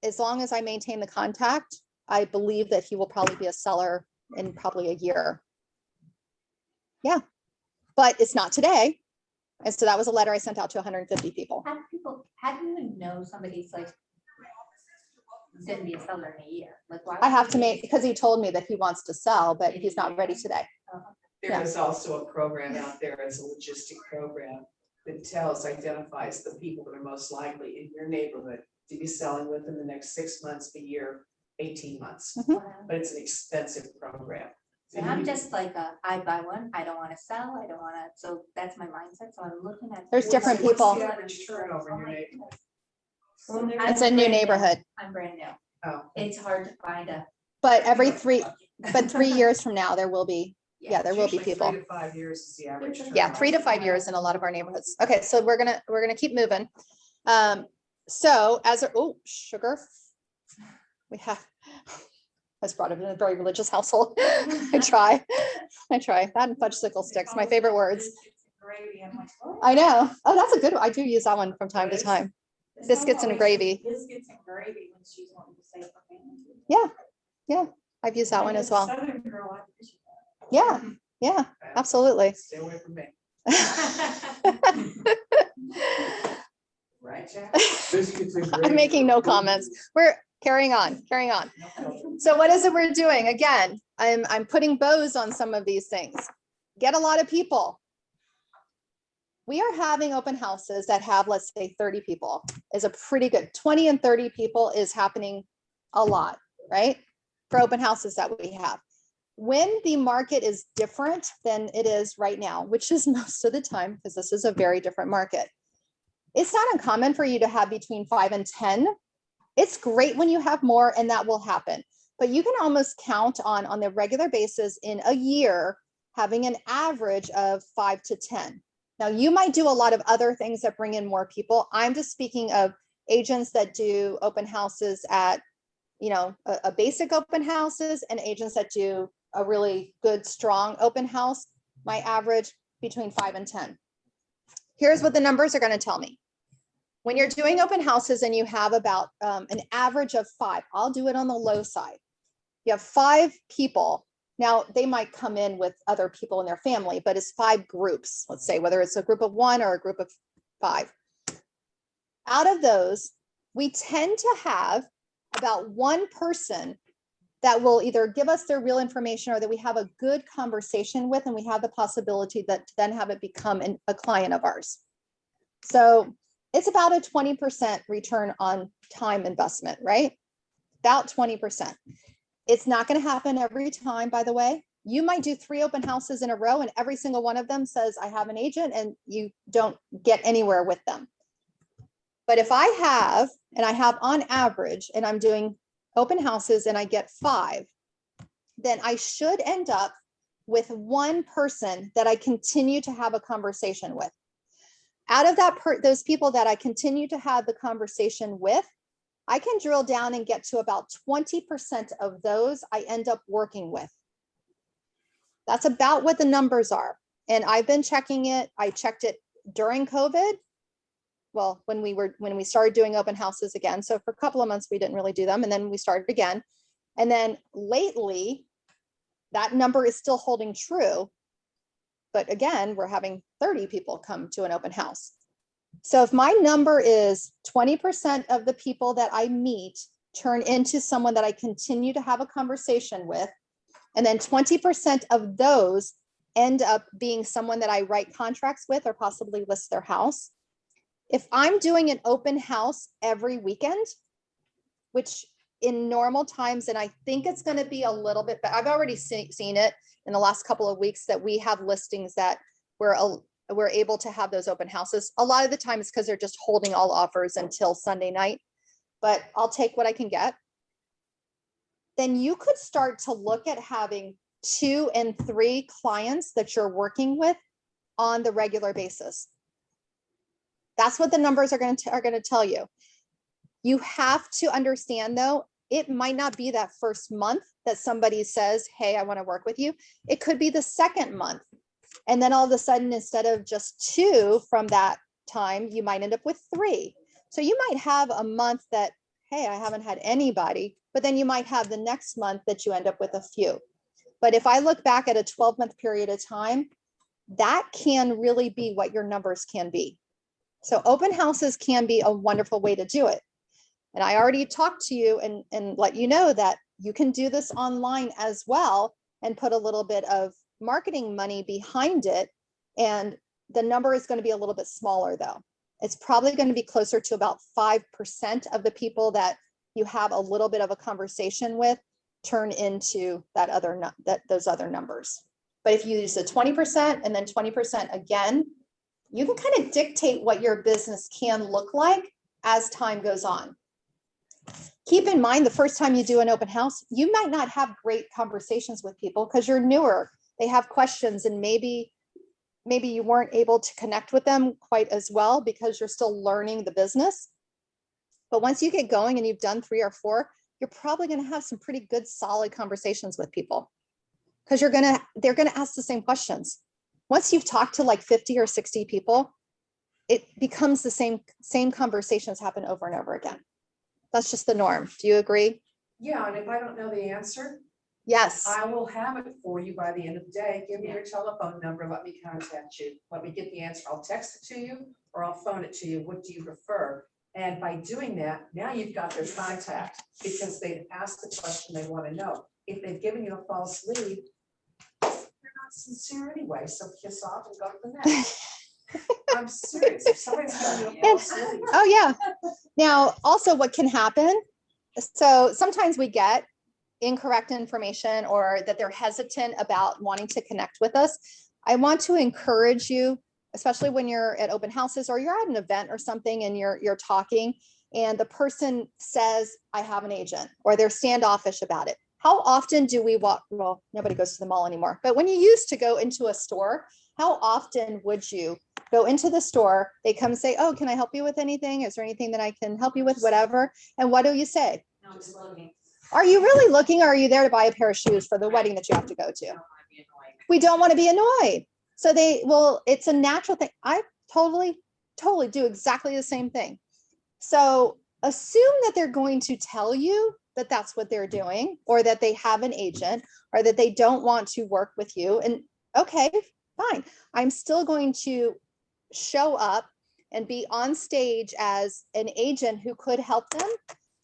as long as I maintain the contact, I believe that he will probably be a seller in probably a year. Yeah, but it's not today. And so that was a letter I sent out to 150 people. How do you know somebody's like gonna be a seller in a year? Like, why I have would to you- make, because he told me that he wants to sell, but he's not ready today. There is also a program out there, it's a logistic program that identifies the people that are most likely in your neighborhood to be selling within the next 6 months, a year, 18 months. Mhm. But it's an expensive program. And I'm just like, I buy one, I don't wanna sell, I don't wanna, so that's my mindset, so I'm looking at. There's different What's people. the average turnover in your neighborhood? It's a new neighborhood, I'm brand new. Oh, It's hard to find a. but but 3 years from now, there will be, yeah, there will be usually people. 3 to 5 years is the average. Yeah, turnover. 3 to 5 years in a lot of our neighborhoods. Okay, so we're gonna keep moving. So sugar. We have, I was brought up in a very religious household. I try. That and fudgesicle sticks, my favorite words. Gravy, I'm like, what? I know. Oh, that's a good one. I do use that one from time to time. Biscuits and gravy. Biscuits and gravy when she's wanting to say it for family. Yeah, I've used that one as well. Southern girl, I appreciate that. Yeah, absolutely. Stay away from me. Right, Jack? Biscuits and I'm gravy. making no comments. We're carrying on. So what is it we're doing? Again, I'm putting bows on some of these things. Get a lot of people. We are having open houses that have, let's say, 30 people is a pretty good, 20 and 30 people is happening a lot, right? For open houses that we have. When the market is different than it is right now, which is most of the time, because this is a very different market, it's not uncommon for you to have between 5 and 10. It's great when you have more, and that will happen. But you can almost count on the regular basis in a year having an average of 5 to 10. Now, you might do a lot of other things that bring in more people. I'm just speaking of agents that do open houses at, a basic open houses, and agents that do a really good, strong open house. My average between 5 and 10. Here's what the numbers are going to tell me. When you're doing open houses and you have about an average of 5, I'll do it on the low side. You have 5 people. Now, they might come in with other people in their family, but it's 5 groups, let's say, whether it's a group of 1 or a group of 5. Out of those, we tend to have about 1 person that will either give us their real information or that we have a good conversation with, and we have the possibility that to then have it become a client of ours. So it's about a 20% return on time investment, right? About 20%. It's not going to happen every time, by the way. You might do 3 open houses in a row and every single one of them says, I have an agent, and you don't get anywhere with them. But if I have on average, and I'm doing open houses and I get 5, then I should end up with 1 person that I continue to have a conversation with. Out of those people that I continue to have the conversation with, I can drill down and get to about 20% of those I end up working with. That's about what the numbers are. And I've been checking it. I checked it during COVID. Well, when we started doing open houses again. So for a couple of months, we didn't really do them. And then we started again. And then lately, that number is still holding true. But again, we're having 30 people come to an open house. So if my number is 20% of the people that I meet turn into someone that I continue to have a conversation with, and then 20% of those end up being someone that I write contracts with or possibly list their house. If I'm doing an open house every weekend, which in normal times, and I think it's going to be a little bit, but I've already seen it in the last couple of weeks that we have listings that we're able to have those open houses. A lot of the time it's because they're just holding all offers until Sunday night, but I'll take what I can get. Then you could start to look at having 2 and 3 clients that you're working with on the regular basis. That's what the numbers are going to tell you. You have to understand, though, it might not be that first month that somebody says, hey, I want to work with you. It could be the second month. And then all of a sudden, instead of just 2 from that time, you might end up with 3. So you might have a month that, hey, I haven't had anybody, but then you might have the next month that you end up with a few. But if I look back at a 12-month period of time, that can really be what your numbers can be. So open houses can be a wonderful way to do it. And I already talked to you and let you know that you can do this online as well and put a little bit of marketing money behind it. And the number is going to be a little bit smaller though. It's probably going to be closer to about 5% of the people that you have a little bit of a conversation with turn into those other numbers. But if you use the 20% and then 20% again, you can kind of dictate what your business can look like as time goes on. Keep in mind, the first time you do an open house, you might not have great conversations with people because you're newer. They have questions and maybe you weren't able to connect with them quite as well because you're still learning the business. But once you get going and you've done 3 or 4, you're probably going to have some pretty good, solid conversations with people because they're going to ask the same questions. Once you've talked to like 50 or 60 people, it becomes the same conversations happen over and over again. That's just the norm. Do you agree? Yeah, and if I don't know the answer, Yes. I will have it for you by the end of the day. Give me your telephone number, let me contact you, let me get the answer. I'll text it to you or I'll phone it to you. What do you prefer? And by doing that, now you've got their contact because they've asked the question they want to know. If they've given you a false lead, they're not sincere anyway, so kiss off and go to the next. I'm serious. If somebody's giving you a false lead. Oh yeah. Now, also what can happen, so sometimes we get incorrect information or that they're hesitant about wanting to connect with us. I want to encourage you, especially when you're at open houses or you're at an event or something and you're talking and the person says, I have an agent, or they're standoffish about it. How often do we walk? Well, nobody goes to the mall anymore, but when you used to go into a store, how often would you go into the store? They come and say, oh, can I help you with anything? Is there anything that I can help you with? Whatever. And what do you say? No, I'm just looking. Are you really looking, or are you there to buy a pair of shoes for the wedding that you have to go to? We don't want to be annoyed. So it's a natural thing. I totally do exactly the same thing. So assume that they're going to tell you that that's what they're doing, or that they have an agent, or that they don't want to work with you. And okay, fine. I'm still going to show up and be on stage as an agent who could help them,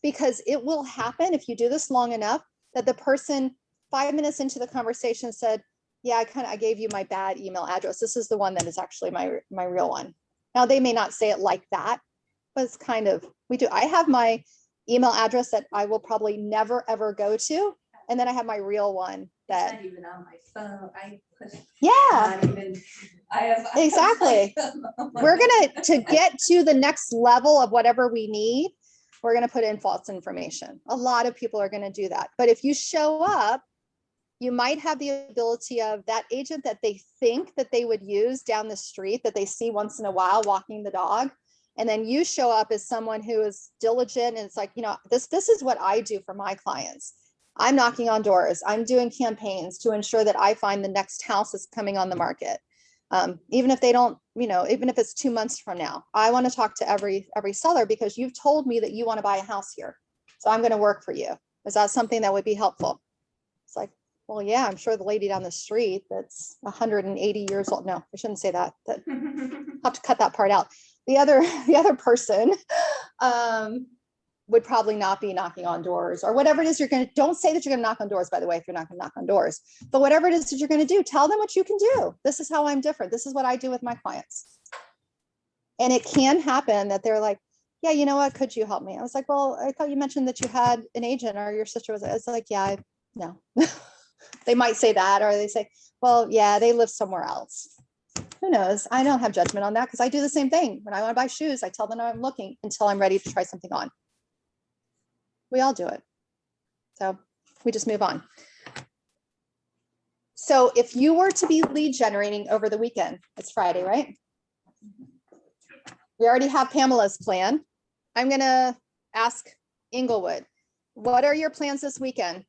because it will happen if you do this long enough that the person 5 minutes into the conversation said, yeah, I gave you my bad email address. This is the one that is actually my real one. Now they may not say it like that, but it's kind of, we do. I have my email address that I will probably never, ever go to. And then I have my real one that. It's not even on my phone. Yeah. Exactly. We're to get to the next level of whatever we need, we're going to put in false information. A lot of people are going to do that. But if you show up, you might have the ability of that agent that they think that they would use down the street that they see once in a while walking the dog. And then you show up as someone who is diligent. And it's like, this is what I do for my clients. I'm knocking on doors. I'm doing campaigns to ensure that I find the next house that's coming on the market. Even if they don't, even if it's 2 months from now, I want to talk to every seller because you've told me that you want to buy a house here. So I'm going to work for you. Is that something that would be helpful? It's like, well, yeah, I'm sure the lady down the street that's 180 years old. No, I shouldn't say that. I'll have to cut that part out. The other person would probably not be knocking on doors or whatever it is don't say that you're going to knock on doors, by the way, if you're not going to knock on doors, but whatever it is that you're going to do, tell them what you can do. This is how I'm different. This is what I do with my clients. And it can happen that they're like, yeah, you know what, could you help me? I was like, well, I thought you mentioned that you had an agent or your sister was, it's like, yeah, no. They might say that, or they say, well, yeah, they live somewhere else. Who knows? I don't have judgment on that because I do the same thing. When I want to buy shoes, I tell them I'm looking until I'm ready to try something on. We all do it. So we just move on. So if you were to be lead generating over the weekend, it's Friday, right? We already have Pamela's plan. I'm going to ask Inglewood, What are your plans this weekend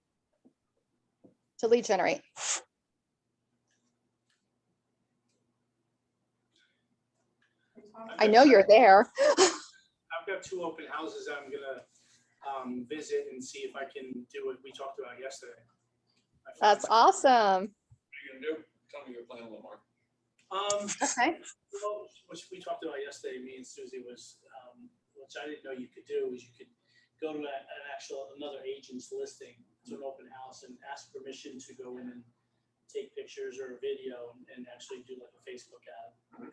to lead generate? I know you're there. I've got 2 open houses I'm gonna visit and see if I can do what we talked about yesterday. That's awesome. What are you gonna do? Tell me your plan a little more. Okay. Well, what we talked about yesterday, me and Susie, was, which I didn't know you could do, is you could go to another agent's listing to an open house and ask permission to go in and take pictures or a video and actually do like a Facebook ad. And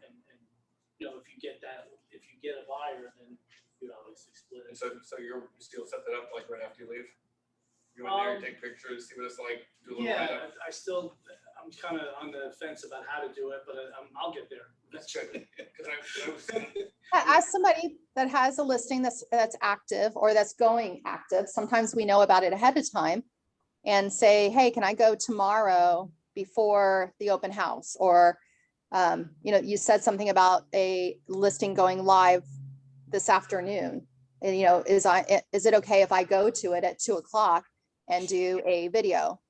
if you get a buyer, then you obviously split And it. so you still set that up like right after you leave? You in there, take pictures, see what it's like, do a little Yeah, write-up? I'm kind of on the fence about how to do it, but I'll get there. That's good. 'Cause I was As somebody that has a listing that's active or that's going active, sometimes we know about it ahead of time and say, hey, can I go tomorrow before the open house? Or, you said something about a listing going live this afternoon. And, is it okay if I go to it at 2:00 and do a video?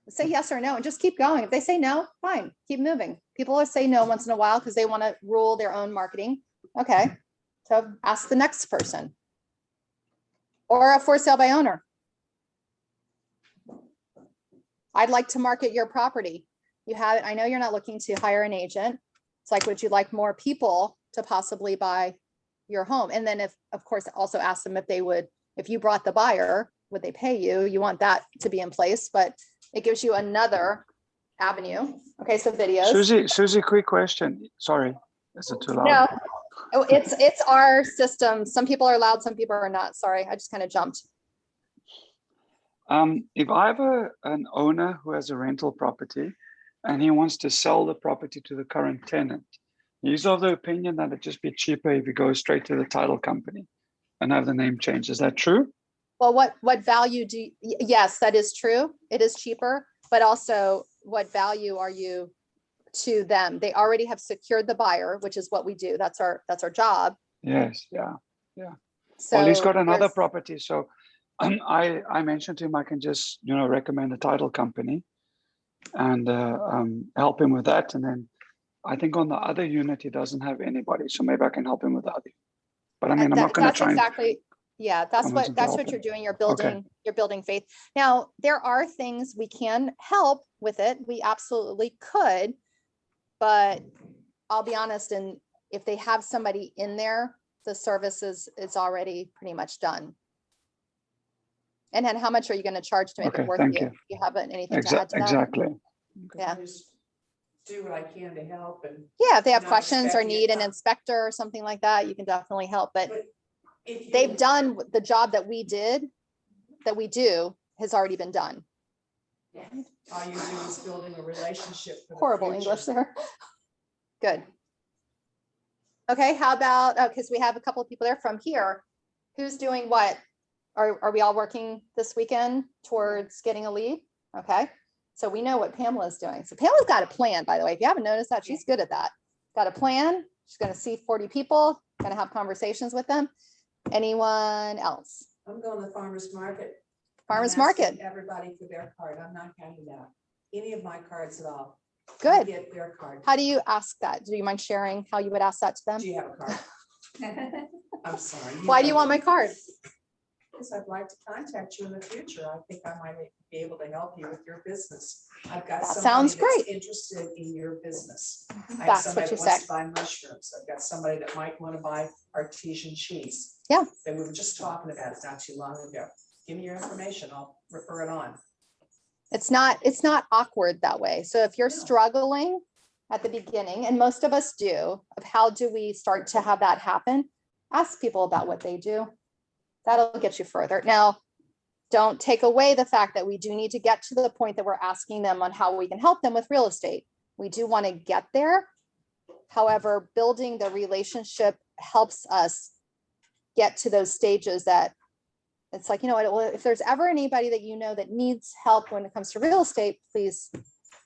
Say yes or no and just keep going. If they say no, fine, keep moving. People will say no once in a while because they want to rule their own marketing. Okay, so ask the next person. Or a for sale by owner. I'd like to market your property. I know you're not looking to hire an agent. It's like, would you like more people to possibly buy your home? And then of course, also ask them if you brought the buyer, would they pay you? You want that to be in place, but it gives you another avenue. Okay, so videos. Susie, quick question. Sorry, is it too loud? No, it's our system. Some people are loud, some people are not. Sorry, I just kind of jumped. If I have an owner who has a rental property and he wants to sell the property to the current tenant, he's of the opinion that it'd just be cheaper if you go straight to the title company and have the name changed. Is that true? Well, what value yes, that is true. It is cheaper, but also what value are you to them? They already have secured the buyer, which is what we do. That's our job. Yes, yeah. So Well, he's got another there's- property. So I mentioned to him, I can just, recommend a title company and help him with that. And then I think on the other unit, he doesn't have anybody. So maybe I can help him with the other. But I mean, I'm not going to try exactly. Yeah, that's convince him to what help you're him. doing. You're Okay. building faith. Now, there are things we can help with it. We absolutely could, but I'll be honest, and if they have somebody in there, the service is already pretty much done. And then how much are you going to charge to make Okay, it worth thank you? you. You have anything to add to that? Exactly. Yeah. I just do what I can to help and Yeah, if they have Not questions or expecting it. need an inspector or something like that, you can definitely help. But if you. they've done the job that we do has already been done. All you do is building a relationship for the Horrible future. English there. Good. Okay, how about, because we have a couple of people there from here. Who's doing what? Are we all working this weekend towards getting a lead? Okay, so we know what Pamela's doing. So Pamela's got a plan, by the way. If you haven't noticed that, she's good at that. Got a plan. She's gonna see 40 people, gonna have conversations with them. Anyone else? I'm going to the farmer's market. Farmer's I'm asking market. Everybody for their card. I'm not handing out any of my cards at all. I Good. Get their card. How do you ask that? Do you mind sharing how you would ask that to them? Do you have a card? I'm sorry. Why do you want my card? Because I'd like to contact you in the future. I think I might be able to help you with your business. I've got That somebody sounds that's great. interested in your business. I have That's somebody what you that wants say. to buy mushrooms. I've got somebody that might want to buy artesian cheese. Yeah. That we were just talking about not too long ago. Give me your information. I'll refer it on. It's not awkward that way. So if you're struggling at the beginning, and most of us do, of how do we start to have that happen? Ask people about what they do. That'll get you further. Now, don't take away the fact that we do need to get to the point that we're asking them on how we can help them with real estate. We do want to get there. However, building the relationship helps us get to those stages that it's like, if there's ever anybody that that needs help when it comes to real estate, please.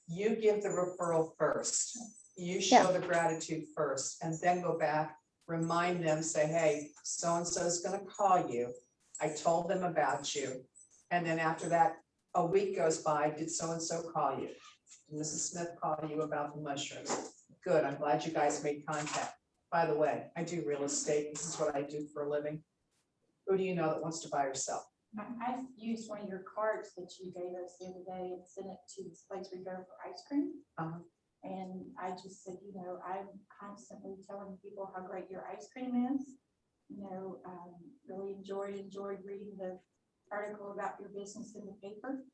You give the referral first. You Yeah. show the gratitude first and then go back, remind them, say, hey, so-and-so is going to call you. I told them about you. And then after that, a week goes by, did so-and-so call you? Did Mrs. Smith call you about the mushrooms? Good, I'm glad you guys made contact. By the way, I do real estate. This is what I do for a living. Who do you know that wants to buy or sell? I've used one of your cards that you gave us the other day and sent it to this place we go for ice cream. Uh-huh. And I just said, I'm constantly telling people how great your ice cream is. Really enjoyed reading the article about your business in the paper.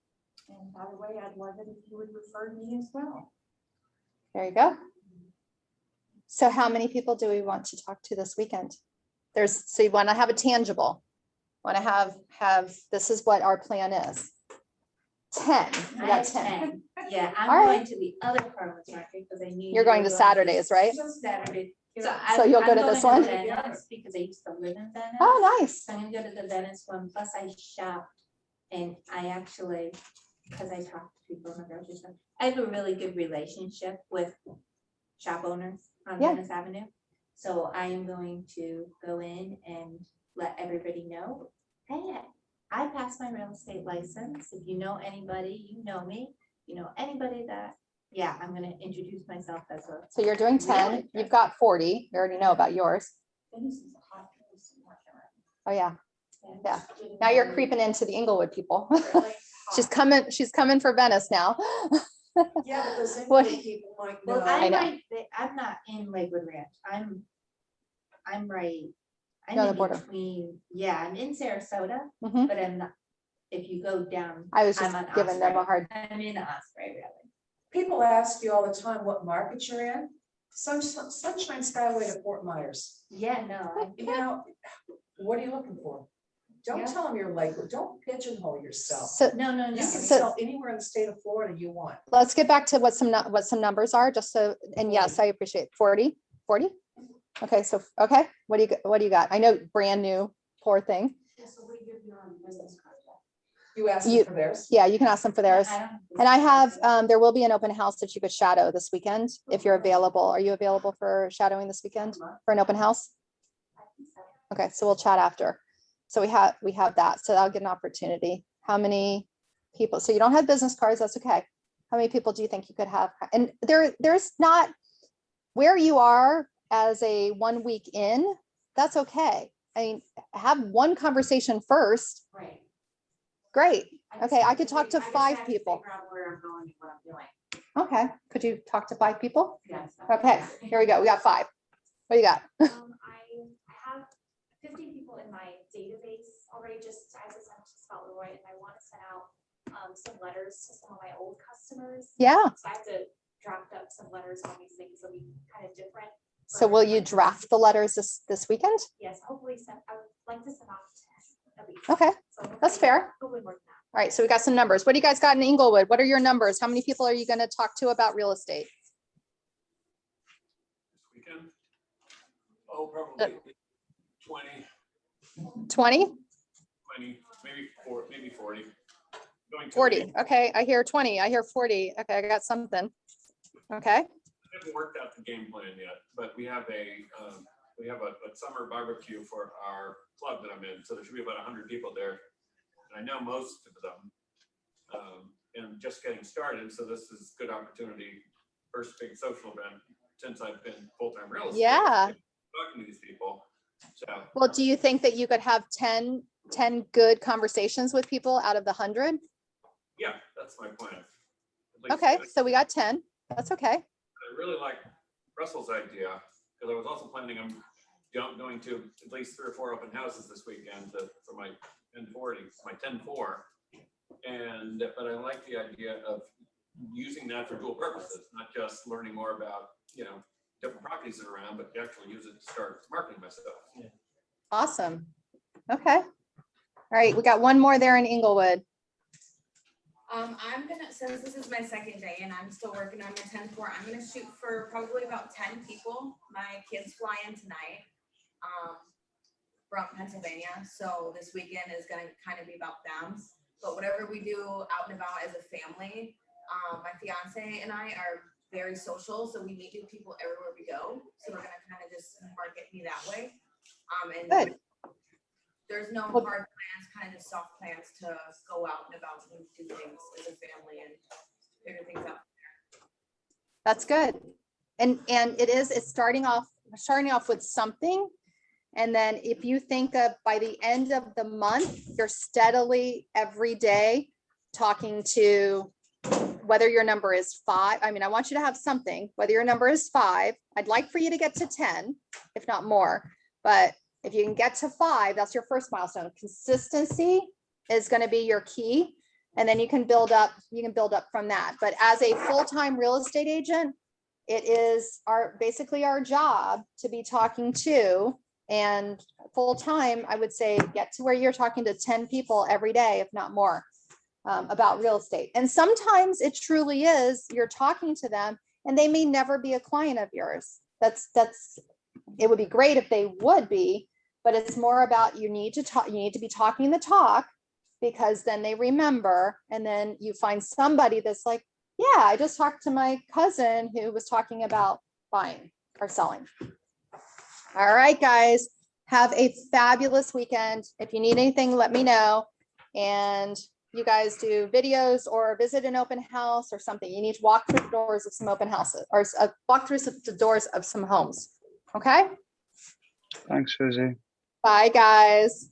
And by the way, I'd love it if you would refer me as well. There you go. So how many people do we want to talk to this weekend? So you want to have a tangible, want to have, this is what our plan is. 10, we I got have 10. Yeah, All I'm right. going to the other farmer's market because I knew. You're going to Saturdays, right? Just Saturday. So you'll go to this one? Venice because I used to live in Venice. Oh, nice. So I'm gonna go to the Venice one, plus I shopped and I actually, because I talked to people in the grocery store, I have a really good relationship with shop owners on Yeah. Venice Avenue. So I am going to go in and let everybody know, hey, I passed my real estate license. If you know anybody, you know me, anybody that, yeah, I'm gonna introduce myself as a. So you're doing 10, Really? you've got 40, you already know about yours. Venice is a hot place in North Carolina. Oh, yeah. And Yeah. it's getting Now you're really, creeping into the Inglewood people. really She's hot. coming for Venice now. Yeah, but those What- Inglewood people might Well, know. I know. I'm not in Lakewood Ranch. I'm right. I'm You're on in the border. between, I'm in Sarasota, Mhm. but I'm not, if you go down. I was just I'm on giving them a Osprey. hard, I'm in Osprey, really. People ask you all the time what market you're in. Sunshine Skyway to Fort Myers. Yeah, no, You know, what are you looking for? Don't Yeah. tell them you're Lakewood. Don't pigeonhole yourself. so no. You can So- sell anywhere in the state of Florida you want. let's get back to what some numbers are, just so, and yes, I appreciate 40. Okay, so, okay, what do you got? I know, brand new, poor thing. So we give your business card. You asked You- them for theirs. Yeah, you can ask them for theirs. I don't- And I have, there will be an open house that you could shadow this weekend, if you're available. Are you available for shadowing this weekend for an open house? Okay, so we'll chat after. So we have that, so I'll get an opportunity. How many people, so you don't have business cards, that's okay. How many people do you think you could have? And there's not, where you are as a 1 week in, that's okay. I mean, have one conversation first, Right. great. just Okay, I have could talk to I just 5 have to people. figure out where I'm going and what I'm doing. Okay, could you talk to 5 people? Yes. Okay, here we go, we got 5. What do you got? I have 15 people in my database already, just as a sent to Scott Leroy, and I want to send out some letters to some of my old customers. Yeah, So I have to draft up some letters, obviously, because they'll be kind of different. so will you draft the letters this weekend? Yes, hopefully I would like to send off 10 at least. Okay, So that's hopefully- fair. Hopefully more than that. All right, so we got some numbers. What do you guys got in Inglewood? What are your numbers? How many people are you gonna talk to about real estate? This weekend? Oh, probably 20, 20, maybe 40. Going to 40, the- okay, I hear 20, I hear 40, okay, I got something. Okay, I haven't worked out the game plan yet, but we have a summer barbecue for our club that I'm in, so there should be about 100 people there. And I know most of them, and just getting started, so this is good opportunity, first big social event since I've been full-time real estate. Yeah. Talking to these people, so. well, do you think that you could have 10 good conversations with people out of the 100? Yeah, that's my plan. At least Okay, get it. so we got 10, that's okay. I really like Russell's idea, because I was also planning on going to at least 3 or 4 open houses this weekend for my 10-4. But I like the idea of using that for dual purposes, not just learning more about, different properties that are around, but actually use it to start marketing myself. Awesome, okay. All right, we got one more there in Inglewood. I'm gonna, since this is my second day and I'm still working on my 10-4, I'm gonna shoot for probably about 10 people. My kids fly in tonight, from Pennsylvania, so this weekend is gonna kind of be about them. But whatever we do out and about as a family, my fiance and I are very social, so we meet new people everywhere we go. So we're gonna kind of just market me that way. And Good. there's no hard plans, kind of soft plans to go out and about and do things as a family and figure things out. That's good. And it's starting off with something. And then if you think of by the end of the month, you're steadily every day talking to, whether your number is 5. I mean, I want you to have something, whether your number is 5, I'd like for you to get to 10, if not more. But if you can get to 5, that's your first milestone. Consistency is going to be your key. And then you can build up from that. But as a full-time real estate agent, it is basically our job to be talking to, and full-time, I would say, get to where you're talking to 10 people every day, if not more, about real estate. And sometimes it truly is, you're talking to them and they may never be a client of yours. It would be great if they would be, but it's more about you need to be talking the talk, because then they remember, and then you find somebody that's like, yeah, I just talked to my cousin who was talking about buying or selling. All right, guys, have a fabulous weekend. If you need anything, let me know. And you guys do videos or visit an open house or something. You need to walk through the doors of some open houses, or walk through the doors of some homes. Okay. Thanks, Susie. Bye, guys.